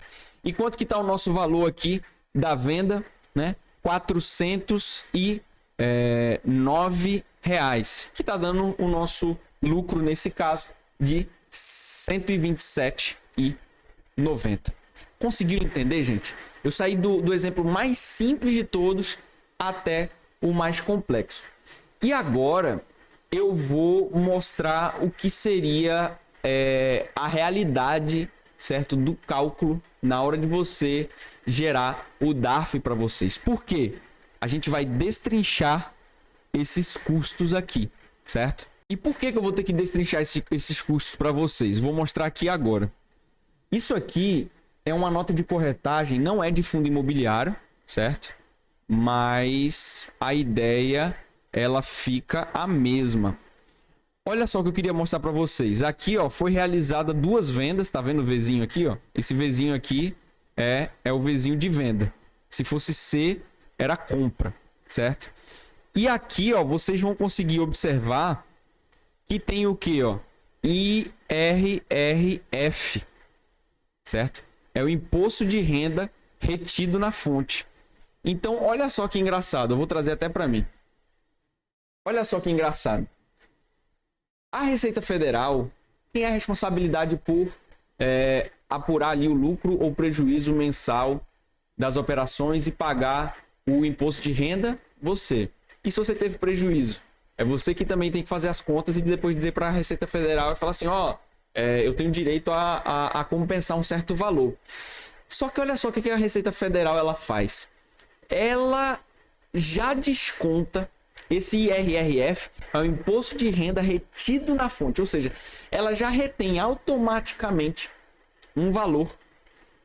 E quanto que está o nosso valor aqui da venda, né? R$ 409, que está dando o nosso lucro nesse caso de R$ 127,90. Conseguiram entender, gente? Eu saí do exemplo mais simples de todos até o mais complexo. E agora eu vou mostrar o que seria a realidade, certo, do cálculo na hora de você gerar o DARF para vocês. Por quê? A gente vai destrinchar esses custos aqui, certo? E por que eu vou ter que destrinchar esses custos para vocês? Vou mostrar aqui agora. Isso aqui é uma nota de corretagem, não é de fundo imobiliário, certo? Mas a ideia, ela fica a mesma. Olha só o que eu queria mostrar para vocês. Aqui, ó, foi realizada 2 vendas, tá vendo o Vzinho aqui, ó? Esse Vzinho aqui é o Vzinho de venda. Se fosse C, era compra, certo? E aqui, ó, vocês vão conseguir observar que tem o que, ó? IRRF, certo? É o imposto de renda retido na fonte. Então, olha só que engraçado. Eu vou trazer até para mim. Olha só que engraçado. A Receita Federal tem a responsabilidade por apurar ali o lucro ou prejuízo mensal das operações e pagar o imposto de renda, você. E se você teve prejuízo? É você que também tem que fazer as contas e depois dizer para a Receita Federal e falar assim, ó, eu tenho direito a compensar um certo valor. Só que olha só o que a Receita Federal ela faz. Ela já desconta esse IRRF, é o imposto de renda retido na fonte, ou seja, ela já retém automaticamente um valor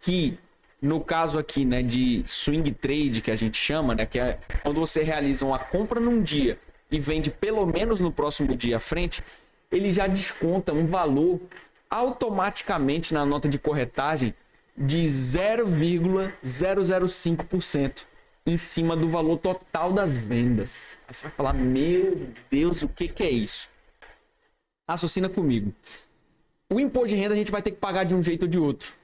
que, no caso aqui, né, de swing trade, que a gente chama, né, que é quando você realiza uma compra num dia e vende pelo menos no próximo dia à frente, ele já desconta um valor automaticamente na nota de corretagem de 0,005% em cima do valor total das vendas. Aí você vai falar, meu Deus, o que é isso? Raciocina comigo. O imposto de renda a gente vai ter que pagar de um jeito ou de outro,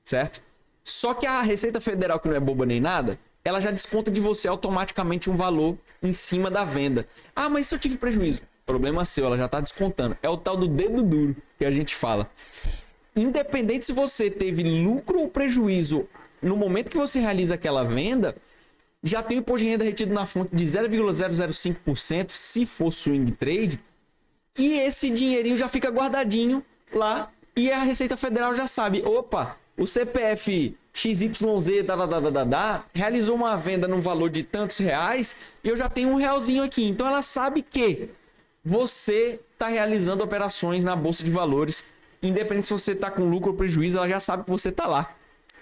certo? Só que a Receita Federal, que não é boba nem nada, ela já desconta de você automaticamente um valor em cima da venda. Ah, mas se eu tive prejuízo? Problema seu, ela já está descontando. É o tal do dedo duro que a gente fala. Independente se você teve lucro ou prejuízo no momento que você realiza aquela venda, já tem o imposto de renda retido na fonte de 0,005% se for swing trade, e esse dinheirinho já fica guardadinho lá e a Receita Federal já sabe, opa, o CPF XYZ realizou uma venda no valor de tantos reais e eu já tenho R$1 aqui. Então ela sabe que você está realizando operações na Bolsa de Valores, independente se você está com lucro ou prejuízo, ela já sabe que você está lá.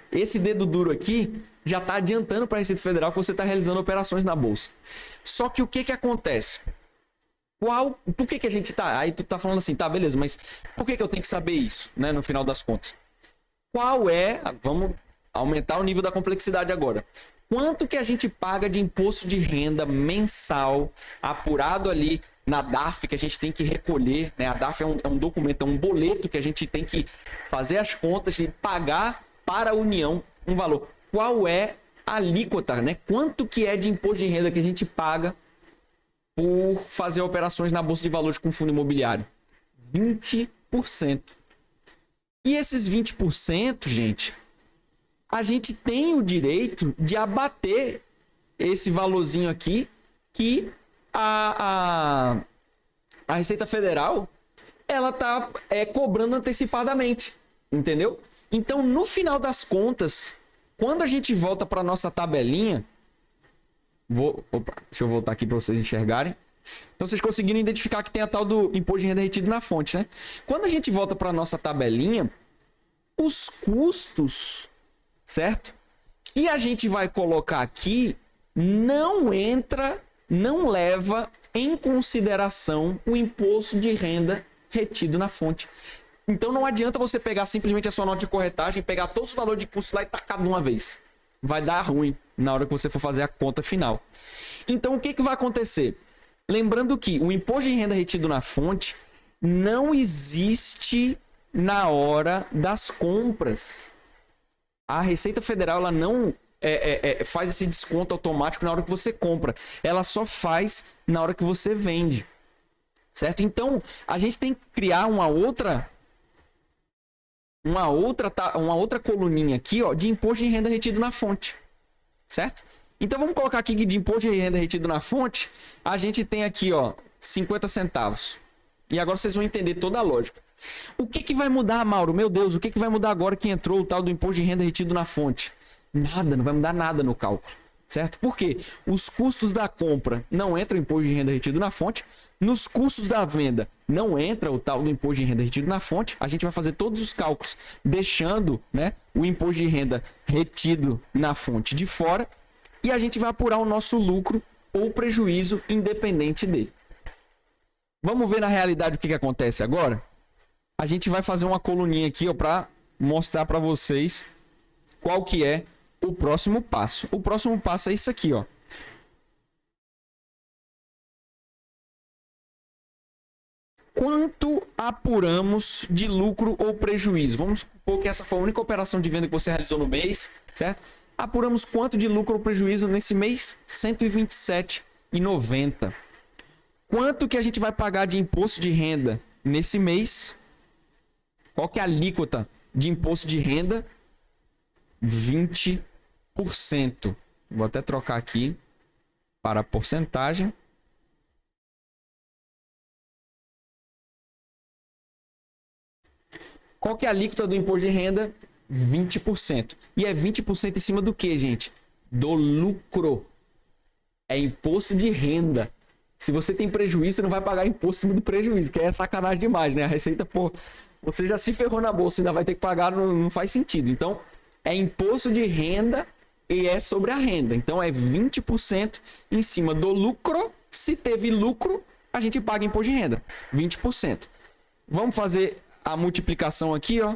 Esse dedo duro aqui já está adiantando para a Receita Federal que você está realizando operações na Bolsa. Só que o que acontece? Por que a gente tá... Aí tu tá falando assim, tá, beleza, mas por que eu tenho que saber isso, né, no final das contas? Qual é... Vamos aumentar o nível da complexidade agora. Quanto que a gente paga de imposto de renda mensal apurado ali na DARF, que a gente tem que recolher, né? A DARF é um documento, é um boleto que a gente tem que fazer as contas e pagar para a União um valor. Qual é a alíquota, né? Quanto que é de imposto de renda que a gente paga por fazer operações na Bolsa de Valores com fundo imobiliário? 20%. E esses 20%, gente, a gente tem o direito de abater esse valorzinho aqui que a Receita Federal ela tá cobrando antecipadamente, entendeu? Então, no final das contas, quando a gente volta para nossa tabelinha, deixa eu voltar aqui para vocês enxergarem. Então, vocês conseguiram identificar que tem a tal do imposto de renda retido na fonte, né? Quando a gente volta para nossa tabelinha, os custos, certo? Que a gente vai colocar aqui não leva em consideração o imposto de renda retido na fonte. Então não adianta você pegar simplesmente a sua nota de corretagem, pegar todos os valores de custo lá e tacar de uma vez. Vai dar ruim na hora que você for fazer a conta final. Então o que vai acontecer? Lembrando que o imposto de renda retido na fonte não existe na hora das compras. A Receita Federal ela não faz esse desconto automático na hora que você compra. Ela só faz na hora que você vende. Certo? Então, a gente tem que criar uma outra coluninha aqui, ó, de imposto de renda retido na fonte. Certo? Então, vamos colocar aqui que de imposto de renda retido na fonte, a gente tem aqui, ó, 50 centavos. E agora vocês vão entender toda a lógica. O que vai mudar, Mauro? Meu Deus, o que vai mudar agora que entrou o tal do imposto de renda retido na fonte? Nada, não vai mudar nada no cálculo. certo? Porque os custos da compra não entram o imposto de renda retido na fonte, nos custos da venda não entra o tal do imposto de renda retido na fonte. A gente vai fazer todos os cálculos deixando, né, o imposto de renda retido na fonte de fora e a gente vai apurar o nosso lucro ou prejuízo independente dele. Vamos ver na realidade o que acontece agora? A gente vai fazer uma coluninha aqui para mostrar para vocês qual que é o próximo passo. O próximo passo é isso aqui, ó. Quanto apuramos de lucro ou prejuízo? Vamos supor que essa foi a única operação de venda que você realizou no mês, certo? Apuramos quanto de lucro ou prejuízo nesse mês? R$ 127,90. Quanto que a gente vai pagar de imposto de renda nesse mês? Qual que é a alíquota de imposto de renda? 20%. Vou até trocar aqui para a porcentagem. Qual que é a alíquota do imposto de renda? 20%. E é 20% em cima do que, gente? Do lucro. É imposto de renda. Se você tem prejuízo, você não vai pagar imposto em cima do prejuízo, que é sacanagem demais, né? A receita, pô, você já se ferrou na bolsa, ainda vai ter que pagar, não faz sentido. Então, é imposto de renda e é sobre a renda. Então, é 20% em cima do lucro. Se teve lucro, a gente paga imposto de renda. 20%. Vamos fazer a multiplicação aqui, ó,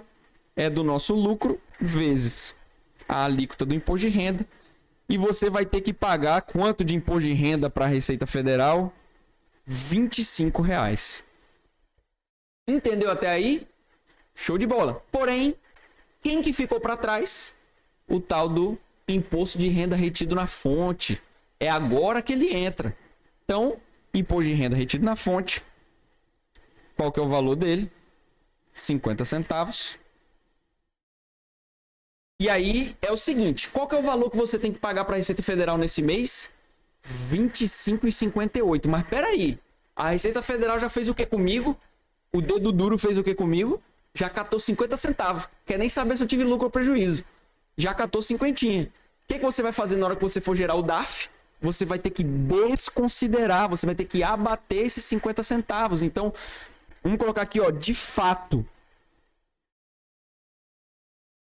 é do nosso lucro vezes a alíquota do imposto de renda. E você vai ter que pagar quanto de imposto de renda para a Receita Federal? R$ 25,00. Entendeu até aí? Show de bola. Porém, quem que ficou para trás? O tal do imposto de renda retido na fonte. É agora que ele entra. Então, imposto de renda retido na fonte. Qual que é o valor dele? 50 centavos. E aí é o seguinte, qual que é o valor que você tem que pagar para a Receita Federal nesse mês? R$ 25,58. Mas peraí, a Receita Federal já fez o que comigo? O dedo duro fez o que comigo? Já catou 50 centavos. Quer nem saber se eu tive lucro ou prejuízo. Já catou 50. O que você vai fazer na hora que você for gerar o DARF? Você vai ter que desconsiderar, você vai ter que abater esses 50 centavos. Então, vamos colocar aqui, ó, de fato.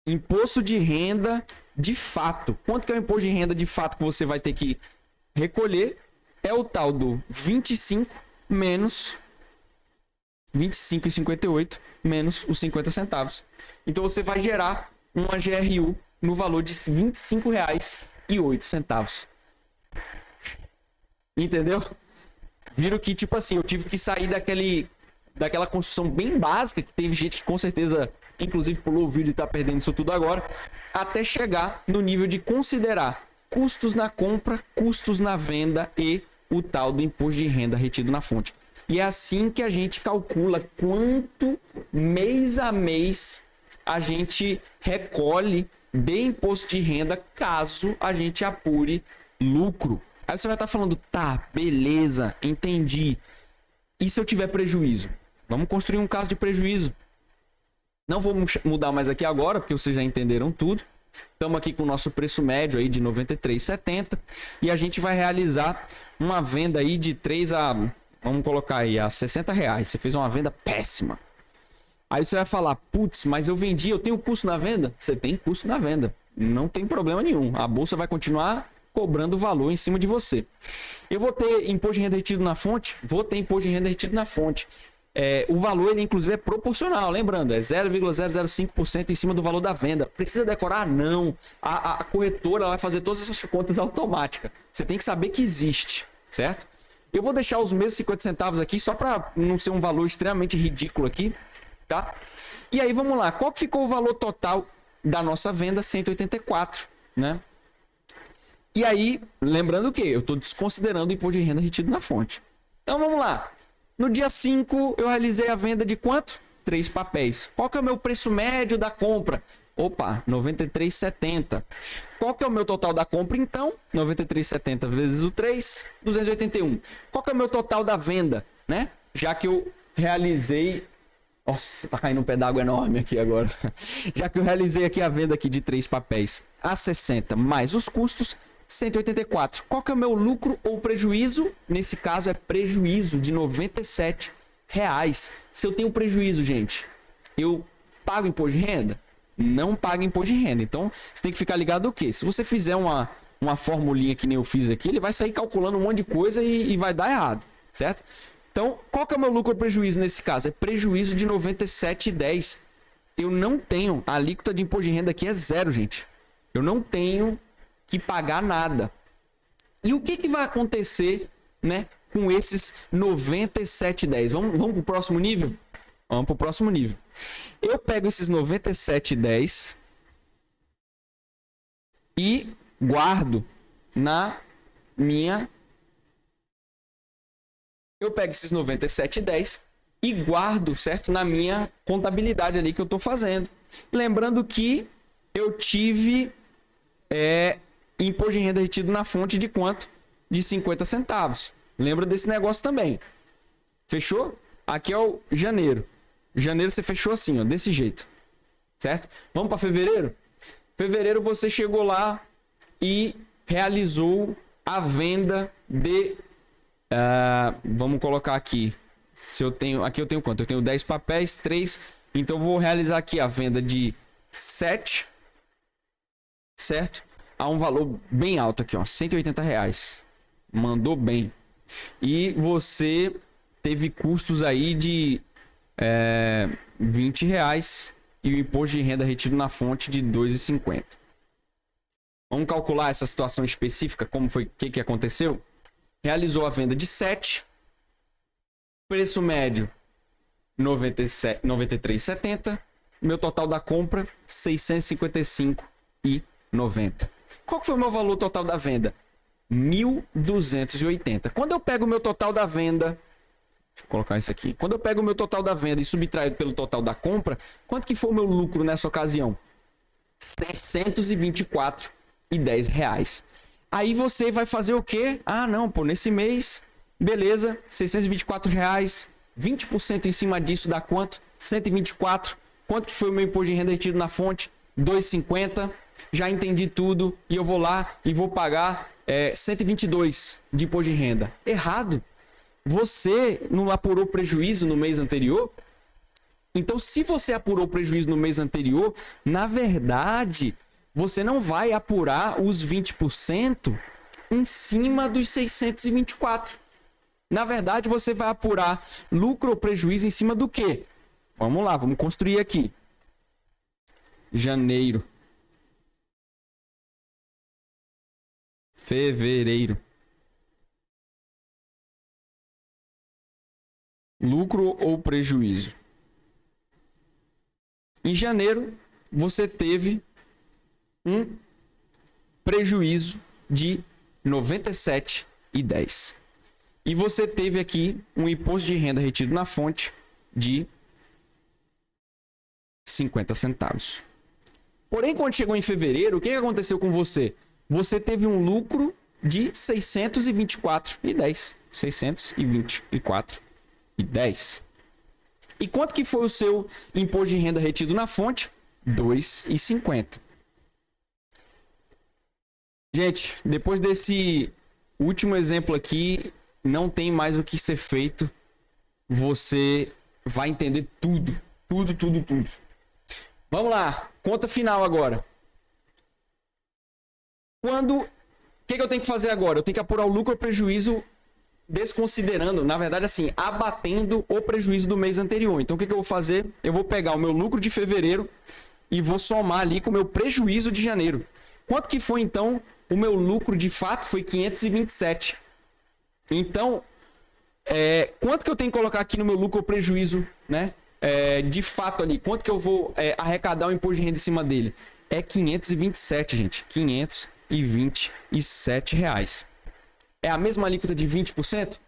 Imposto de renda de fato. Quanto que é o imposto de renda de fato que você vai ter que recolher? É o tal do 25 menos 25,58 menos os 50 centavos. Então você vai gerar uma GRU no valor de R$ 25,08. Entendeu? Viram que, tipo assim, eu tive que sair daquela construção bem básica, que teve gente que com certeza, inclusive pulou o vídeo e está perdendo isso tudo agora, até chegar no nível de considerar custos na compra, custos na venda e o tal do imposto de renda retido na fonte. E é assim que a gente calcula quanto mês a mês a gente recolhe de imposto de renda caso a gente apure lucro. Aí você vai estar falando, tá, beleza, entendi. E se eu tiver prejuízo? Vamos construir um caso de prejuízo. Não vou mudar mais aqui agora, porque vocês já entenderam tudo. Estamos aqui com o nosso preço médio aí de R$ 93,70 e a gente vai realizar uma venda aí de 3 a, vamos colocar aí, a R$60. Você fez uma venda péssima. Aí você vai falar, putz, mas eu vendi, eu tenho custo na venda? Você tem custo na venda, não tem problema nenhum. A bolsa vai continuar cobrando valor em cima de você. Eu vou ter imposto de renda retido na fonte? Vou ter imposto de renda retido na fonte. O valor, ele inclusive é proporcional, lembrando, é 0,005% em cima do valor da venda. Precisa decorar? Não. A corretora vai fazer todas essas contas automáticas. Você tem que saber que existe, certo? Eu vou deixar os mesmos 50 centavos aqui, só para não ser um valor extremamente ridículo aqui, tá? E aí, vamos lá. Qual que ficou o valor total da nossa venda? 184, né? E aí, lembrando o quê? Eu estou desconsiderando o imposto de renda retido na fonte. Então, vamos lá. No dia 5, eu realizei a venda de quanto? 3 papéis. Qual que é o meu preço médio da compra? Opa, R$ 93,70. Qual que é o meu total da compra, então? 93,70 vezes o 3, 281. Qual que é o meu total da venda, né? Já que eu realizei... Nossa, tá caindo um pé d'água enorme aqui agora. Já que eu realizei aqui a venda aqui de 3 papéis a 60 mais os custos, 184. Qual que é o meu lucro ou prejuízo? Nesse caso é prejuízo de R$ 97. Se eu tenho prejuízo, gente, eu pago imposto de renda? Não pago imposto de renda. Então, você tem que ficar ligado o quê? Se você fizer uma formulinha que nem eu fiz aqui, ele vai sair calculando um monte de coisa e vai dar errado, certo? Então, qual que é o meu lucro ou prejuízo nesse caso? É prejuízo de R$ 97,10. Eu não tenho, a alíquota de imposto de renda aqui é zero, gente. Eu não tenho que pagar nada. E o que vai acontecer, né, com esses 97,10? Vamos para o próximo nível? Vamos para o próximo nível. Eu pego esses 97,10 e guardo na minha... Eu pego esses 97,10 e guardo, certo? Na minha contabilidade ali que eu estou fazendo. Lembrando que eu tive imposto de renda retido na fonte de quanto? De 50 centavos. Lembra desse negócio também. Fechou? Aqui é o janeiro. Janeiro você fechou assim, ó, desse jeito. Certo? Vamos para fevereiro? Fevereiro você chegou lá e realizou a venda de... vamos colocar aqui. Se eu tenho, aqui eu tenho quanto? Eu tenho 10 papéis, 3. Então eu vou realizar aqui a venda de 7, certo? A um valor bem alto aqui, ó, R$ 180. Mandou bem. E você teve custos aí de R$ 20 e o imposto de renda retido na fonte de R$ 2,50. Vamos calcular essa situação específica, como foi, o que aconteceu? Realizou a venda de 7, preço médio R$ 93,70, meu total da compra R$ 655,90. Qual foi o meu valor total da venda? R$ 1.280. Quando eu pego o meu total da venda, deixa eu colocar isso aqui. Quando eu pego o meu total da venda e subtraído pelo total da compra, quanto que foi o meu lucro nessa ocasião? R$ 624,10. Aí você vai fazer o quê? Ah, não, pô, nesse mês, beleza, R$ 624, 20% em cima disso dá quanto? 124. Quanto que foi o meu imposto de renda retido na fonte? 2,50. Já entendi tudo e eu vou lá e vou pagar 122 de imposto de renda. Errado. Você não apurou prejuízo no mês anterior? Então, se você apurou prejuízo no mês anterior, na verdade, você não vai apurar os 20% em cima dos 624. Na verdade, você vai apurar lucro ou prejuízo em cima do quê? Vamos lá, vamos construir aqui. Janeiro. Fevereiro. Lucro ou prejuízo? Em janeiro, você teve um prejuízo de R$ 97,10. E você teve aqui um imposto de renda retido na fonte de 50 centavos. Porém, quando chegou em fevereiro, o que aconteceu com você? Você teve um lucro de R$ 624,10. 624,10. E quanto que foi o seu imposto de renda retido na fonte? R$ 2,50. Gente, depois desse último exemplo aqui, não tem mais o que ser feito. Você vai entender tudo. Tudo. Vamos lá, conta final agora. O que eu tenho que fazer agora? Eu tenho que apurar o lucro ou prejuízo desconsiderando, na verdade assim, abatendo o prejuízo do mês anterior. Então o que eu vou fazer? Eu vou pegar o meu lucro de fevereiro e vou somar ali com o meu prejuízo de janeiro. Quanto que foi então o meu lucro de fato? Foi 527. Então, quanto que eu tenho que colocar aqui no meu lucro ou prejuízo, né? De fato ali, quanto que eu vou arrecadar o imposto de renda em cima dele? É 527, gente. 527 reais. É a mesma alíquota de 20%?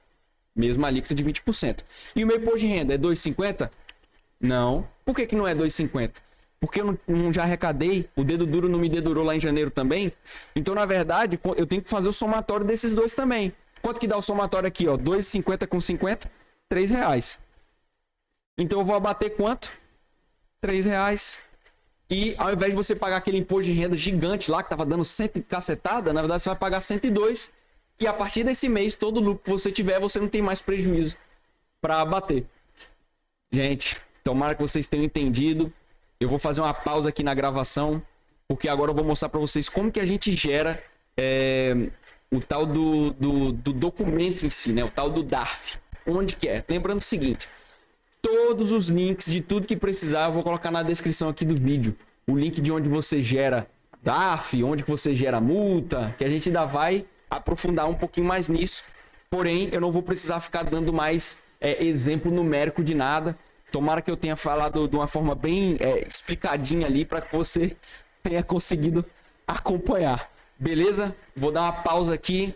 Mesma alíquota de 20%. E o meu imposto de renda é 2,50? Não. Por que não é 2,50? Porque eu não já arrecadei, o dedo duro não me dedurou lá em janeiro também. Então, na verdade, eu tenho que fazer o somatório desses dois também. Quanto que dá o somatório aqui? 2,50 com 50? R$3. Então, eu vou abater quanto? R$3. E ao invés de você pagar aquele imposto de renda gigante lá, que tava dando 100 cacetada, na verdade você vai pagar 102. E a partir desse mês, todo lucro que você tiver, você não tem mais prejuízo para bater. Gente, tomara que vocês tenham entendido. Eu vou fazer uma pausa aqui na gravação, porque agora eu vou mostrar para vocês como que a gente gera o tal do documento em si, né? O tal do DARF. Onde que é? Lembrando o seguinte, todos os links de tudo que precisar eu vou colocar na descrição aqui do vídeo. O link de onde você gera DARF, onde que você gera multa, que a gente ainda vai aprofundar um pouquinho mais nisso. Porém, eu não vou precisar ficar dando mais exemplo numérico de nada. Tomara que eu tenha falado de uma forma bem explicadinha ali para que você tenha conseguido acompanhar. Beleza? Vou dar uma pausa aqui.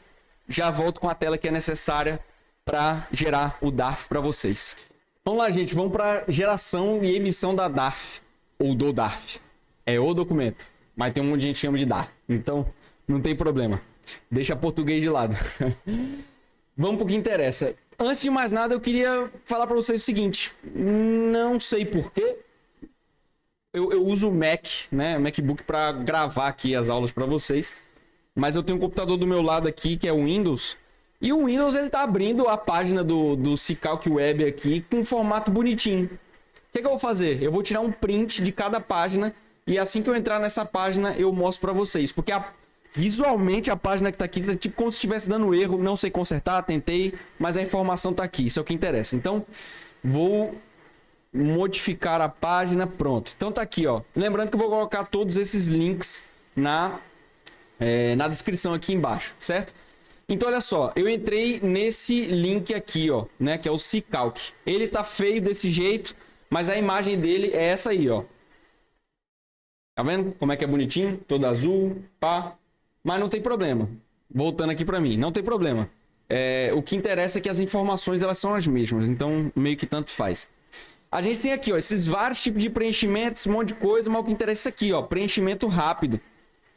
Já volto com a tela que é necessária para gerar o DARF para vocês. Vamos lá, gente. Vamos para geração e emissão da DARF. Ou do DARF. É o documento. Mas tem um monte de gente que chama de DARF. Então, não tem problema. Deixa português de lado. Vamos pro que interessa. Antes de mais nada, eu queria falar para vocês o seguinte. Não sei porquê. Eu uso o Mac, né? MacBook para gravar aqui as aulas para vocês. Mas eu tenho um computador do meu lado aqui, que é o Windows. E o Windows, ele tá abrindo a página do Cicalc Web aqui com um formato bonitinho. O que eu vou fazer? Eu vou tirar um print de cada página. E assim que eu entrar nessa página, eu mostro para vocês. Porque visualmente a página que tá aqui tá tipo como se estivesse dando erro. Não sei consertar, tentei. Mas a informação tá aqui, isso é o que interessa. Então, vou modificar a página, pronto. Então tá aqui, ó. Lembrando que eu vou colocar todos esses links na descrição aqui embaixo, certo? Então olha só, eu entrei nesse link aqui, ó, né, que é o Cicalc. Ele tá feio desse jeito, mas a imagem dele é essa aí, ó. Tá vendo como é que é bonitinho? Todo azul, pá. Mas não tem problema. Voltando aqui para mim, não tem problema. O que interessa é que as informações elas são as mesmas, então meio que tanto faz. A gente tem aqui, ó, esses vários tipos de preenchimentos, um monte de coisa, mas o que interessa é isso aqui, ó, preenchimento rápido.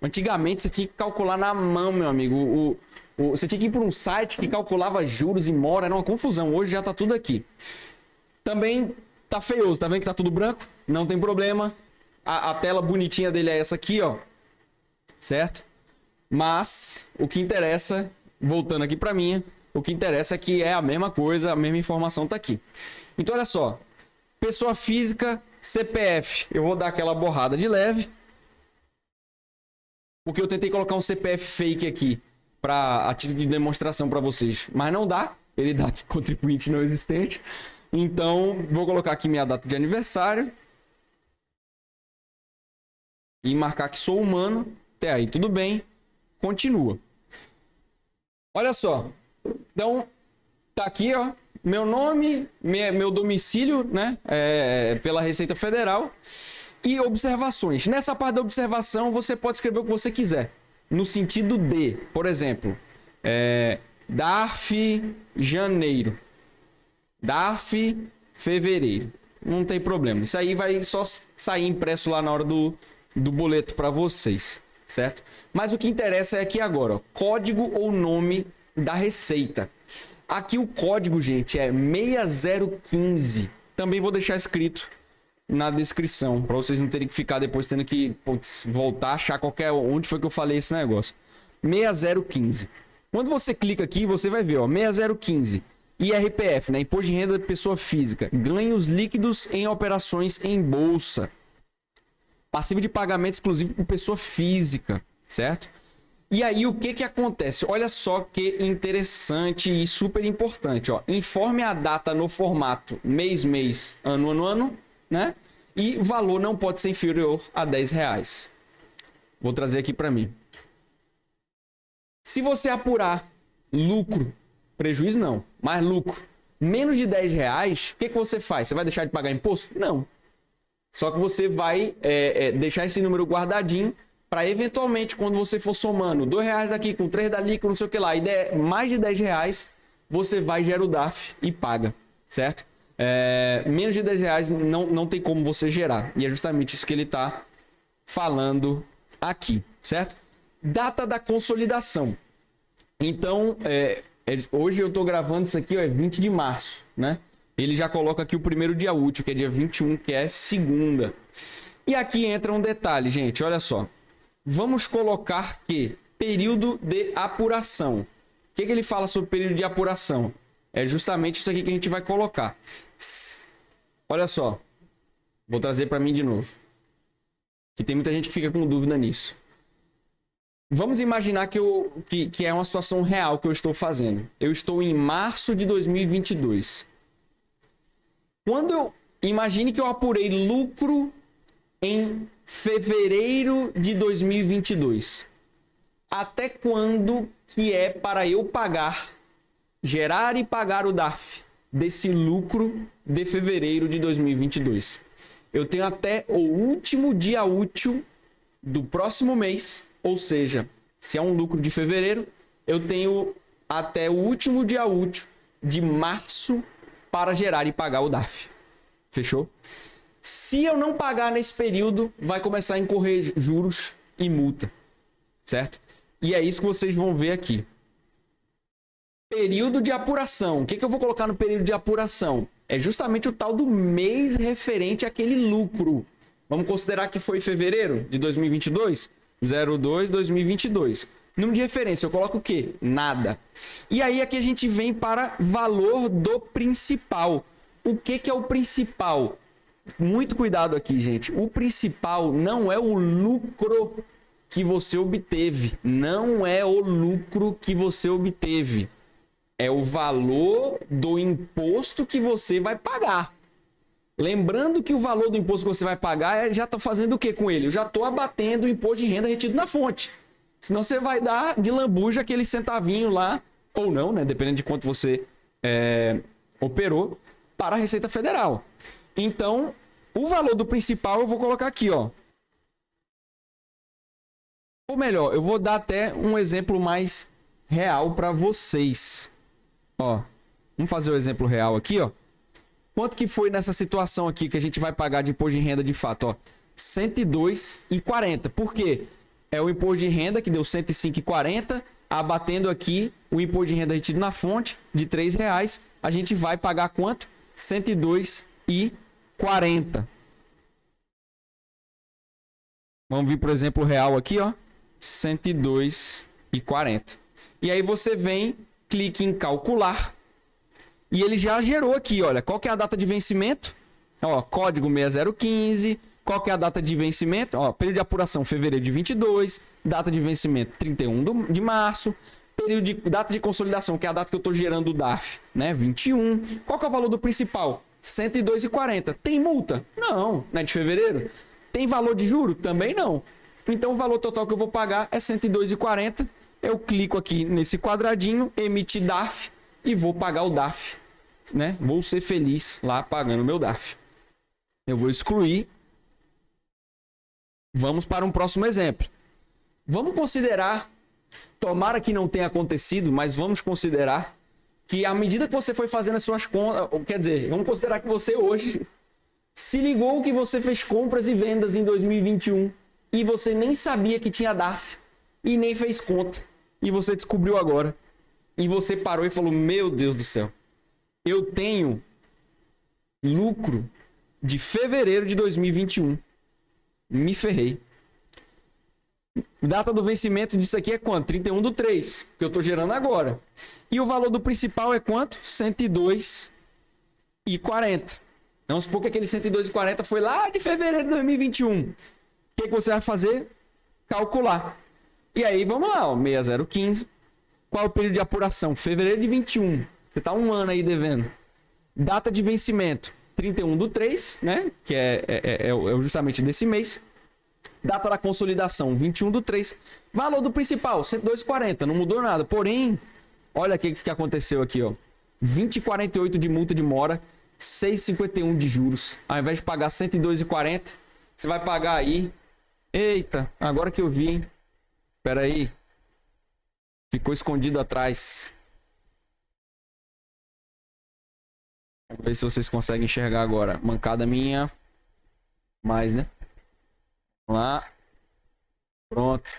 Antigamente você tinha que calcular na mão, meu amigo. Você tinha que ir por um site que calculava juros e mora, era uma confusão. Hoje já tá tudo aqui. Também tá feioso, tá vendo que tá tudo branco? Não tem problema. A tela bonitinha dele é essa aqui, ó. Certo? Mas o que interessa, voltando aqui pra minha, o que interessa é que é a mesma coisa, a mesma informação tá aqui. Então olha só. Pessoa física, CPF. Eu vou dar aquela borrada de leve. Porque eu tentei colocar um CPF fake aqui a título de demonstração para vocês, mas não dá. Ele dá aqui contribuinte não existente. Então, vou colocar aqui minha data de aniversário e marcar que sou humano. Até aí tudo bem. Continua. Olha só. Então, tá aqui, ó, meu nome, meu domicílio, né, pela Receita Federal. E observações. Nessa parte da observação, você pode escrever o que você quiser. No sentido de, por exemplo, DARF janeiro. DARF fevereiro. Não tem problema. Isso aí vai só sair impresso lá na hora do boleto para vocês, certo? Mas o que interessa é aqui agora, ó, código ou nome da Receita. Aqui o código, gente, é 6015. Também vou deixar escrito na descrição, para vocês não terem que ficar depois tendo que voltar, achar onde foi que eu falei esse negócio. 6015. Quando você clica aqui, você vai ver, ó, 6015. IRPF, né? Imposto de Renda de Pessoa Física. Ganhos líquidos em operações em bolsa. Passivo de pagamento exclusivo por pessoa física, certo? E aí, o que acontece? Olha só que interessante e super importante, ó. Informe a data no formato mês, ano, né? E o valor não pode ser inferior a R$10. Vou trazer aqui para mim. Se você apurar lucro, prejuízo não, mas lucro, menos de R$10, o que você faz? Você vai deixar de pagar imposto? Não. Só que você vai deixar esse número guardadinho para eventualmente, quando você for somando R$2 daqui com 3 dali, com não sei o que lá, e der mais de R$10, você vai gerar o DARF e paga, certo? Menos de R$10 não tem como você gerar. E é justamente isso que ele está falando aqui, certo? Data da consolidação. Então, hoje eu estou gravando isso aqui, ó, é 20 de março, né? Ele já coloca aqui o primeiro dia útil, que é dia 21, que é segunda. E aqui entra um detalhe, gente, olha só. Vamos colocar que período de apuração. O que ele fala sobre período de apuração? É justamente isso aqui que a gente vai colocar. Olha só. Vou trazer para mim de novo. Que tem muita gente que fica com dúvida nisso. Vamos imaginar que é uma situação real que eu estou fazendo. Eu estou em março de 2022. Imagine que eu apurei lucro em fevereiro de 2022. Até quando que é para eu gerar e pagar o DARF desse lucro de fevereiro de 2022? Eu tenho até o último dia útil do próximo mês, ou seja, se é um lucro de fevereiro, eu tenho até o último dia útil de março para gerar e pagar o DARF. Fechou? Se eu não pagar nesse período, vai começar a incorrer juros e multa, certo? E é isso que vocês vão ver aqui. Período de apuração. O que eu vou colocar no período de apuração? É justamente o tal do mês referente àquele lucro. Vamos considerar que foi fevereiro de 2022? 02/2022. Número de referência, eu coloco o quê? Nada. E aí aqui a gente vem para valor do principal. O que é o principal? Muito cuidado aqui, gente. O principal não é o lucro que você obteve. Não é o lucro que você obteve. É o valor do imposto que você vai pagar. Lembrando que o valor do imposto que você vai pagar, já está fazendo o que com ele? Eu já estou abatendo o imposto de renda retido na fonte. Senão você vai dar de lambuja aquele centavinho lá, ou não, né? Dependendo de quanto você operou, para a Receita Federal. Então, o valor do principal eu vou colocar aqui, ó. Ou melhor, eu vou dar até um exemplo mais real para vocês. Ó, vamos fazer o exemplo real aqui, ó. Quanto que foi nessa situação aqui que a gente vai pagar de imposto de renda de fato, ó? R$ 102,40. Por quê? É o imposto de renda que deu R$ 105,40, abatendo aqui o imposto de renda retido na fonte de R$ 3,00, a gente vai pagar quanto? R$ 102,40. Vamos vir para o exemplo real aqui, ó. R$ 102,40. E aí você vem, clique em calcular. E ele já gerou aqui, olha, qual que é a data de vencimento? Ó, código 6015. Qual que é a data de vencimento? Ó, período de apuração, fevereiro de 22. Data de vencimento, 31 de março. Data de consolidação, que é a data que eu estou gerando o DARF, né? 21. Qual que é o valor do principal? 102,40. Tem multa? Não. Não é de fevereiro? Tem valor de juro? Também não. Então, o valor total que eu vou pagar é 102,40. Eu clico aqui nesse quadradinho, emitir DARF e vou pagar o DARF, né? Vou ser feliz lá pagando o meu DARF. Eu vou excluir. Vamos para um próximo exemplo. Vamos considerar, tomara que não tenha acontecido, mas vamos considerar que à medida que você foi fazendo as suas contas, quer dizer, vamos considerar que você hoje se ligou que você fez compras e vendas em 2021 e você nem sabia que tinha DARF e nem fez conta e você descobriu agora e você parou e falou, meu Deus do céu, eu tenho lucro de fevereiro de 2021. Me ferrei. Data do vencimento disso aqui é quanto? 31/3, que eu estou gerando agora. E o valor do principal é quanto? 102,40. Vamos supor que aquele 102,40 foi lá de fevereiro de 2021. O que você vai fazer? Calcular. E aí, vamos lá, ó, 6015. Qual é o período de apuração? Fevereiro de 21. Você está um ano aí devendo. Data de vencimento? 31/3, né? Que é justamente desse mês. Data da consolidação, 21/3. Valor do principal, 102,40. Não mudou nada. Porém, olha o que aconteceu aqui, ó. 20,48 de multa de mora, 6,51 de juros. Ao invés de pagar 102,40, você vai pagar aí. Eita, agora que eu vi, hein? Espera aí. Ficou escondido atrás. Vamos ver se vocês conseguem enxergar agora. Mancada minha. Mais, né? Vamos lá. Pronto.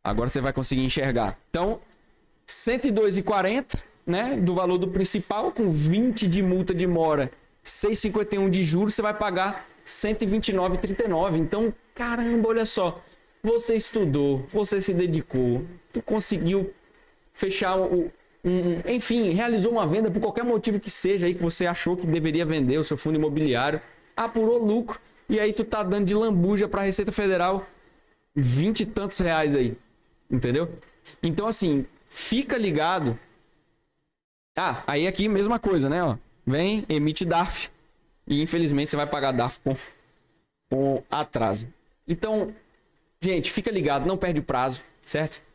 Agora você vai conseguir enxergar. Então, 102,40, né? Do valor do principal, com 20 de multa de mora, 6,51 de juros, você vai pagar 129,39. Então, caramba, olha só. Você estudou, você se dedicou, tu conseguiu fechar enfim, realizou uma venda por qualquer motivo que seja aí que você achou que deveria vender o seu fundo imobiliário, apurou lucro e aí tu tá dando de lambuja para a Receita Federal 20 e tantos reais aí, entendeu? Então assim, fica ligado. Aí aqui mesma coisa, né? Ó, vem, emite DARF e infelizmente você vai pagar DARF com atraso. Então, gente, fica ligado, não perde prazo, certo?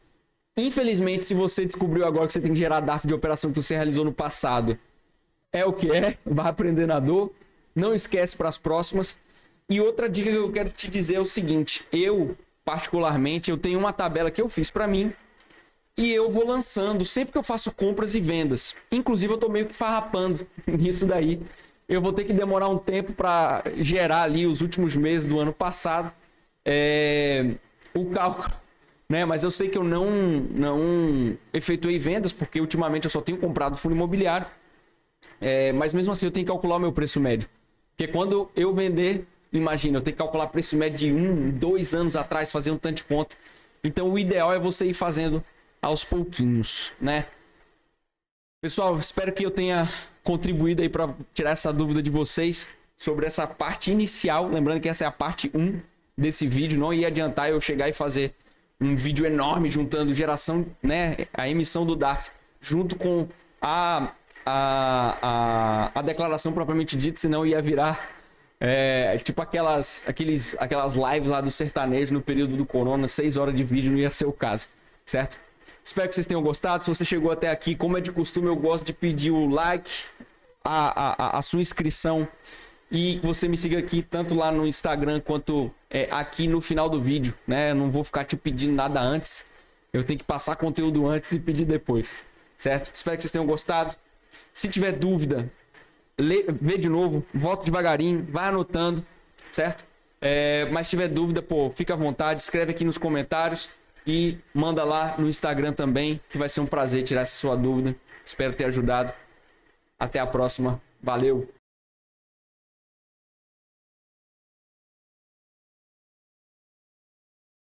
Infelizmente, se você descobriu agora que você tem que gerar DARF de operação que você realizou no passado, é o que é, vai aprender na dor, não esquece para as próximas. E outra dica que eu quero te dizer é o seguinte, eu, particularmente, eu tenho uma tabela que eu fiz para mim e eu vou lançando sempre que eu faço compras e vendas. Inclusive, eu tô meio que farrapando nisso daí. Eu vou ter que demorar um tempo para gerar ali os últimos meses do ano passado, o cálculo. Né? Mas eu sei que eu não efetuei vendas, porque ultimamente eu só tenho comprado fundo imobiliário. Mas mesmo assim eu tenho que calcular o meu preço médio. Porque quando eu vender, imagina, eu tenho que calcular preço médio de 2 anos atrás, fazer um tanto de conta. Então o ideal é você ir fazendo aos pouquinhos, né? Pessoal, espero que eu tenha contribuído aí para tirar essa dúvida de vocês sobre essa parte inicial. Lembrando que essa é a parte 1 desse vídeo. Não ia adiantar eu chegar e fazer um vídeo enorme juntando geração, né, a emissão do DARF junto com a declaração propriamente dita, senão ia virar tipo aquelas lives lá do sertanejo no período do corona, 6 horas de vídeo, não ia ser o caso, certo? Espero que vocês tenham gostado. Se você chegou até aqui, como é de costume, eu gosto de pedir o like, a sua inscrição e que você me siga aqui tanto lá no Instagram quanto aqui no final do vídeo, né? Eu não vou ficar te pedindo nada antes. Eu tenho que passar conteúdo antes e pedir depois, certo? Espero que vocês tenham gostado. Se tiver dúvida, vê de novo, volta devagarinho, vai anotando, certo? Mas se tiver dúvida, fica à vontade, escreve aqui nos comentários e manda lá no Instagram também, que vai ser um prazer tirar essa sua dúvida. Espero ter ajudado. Até a próxima. Valeu!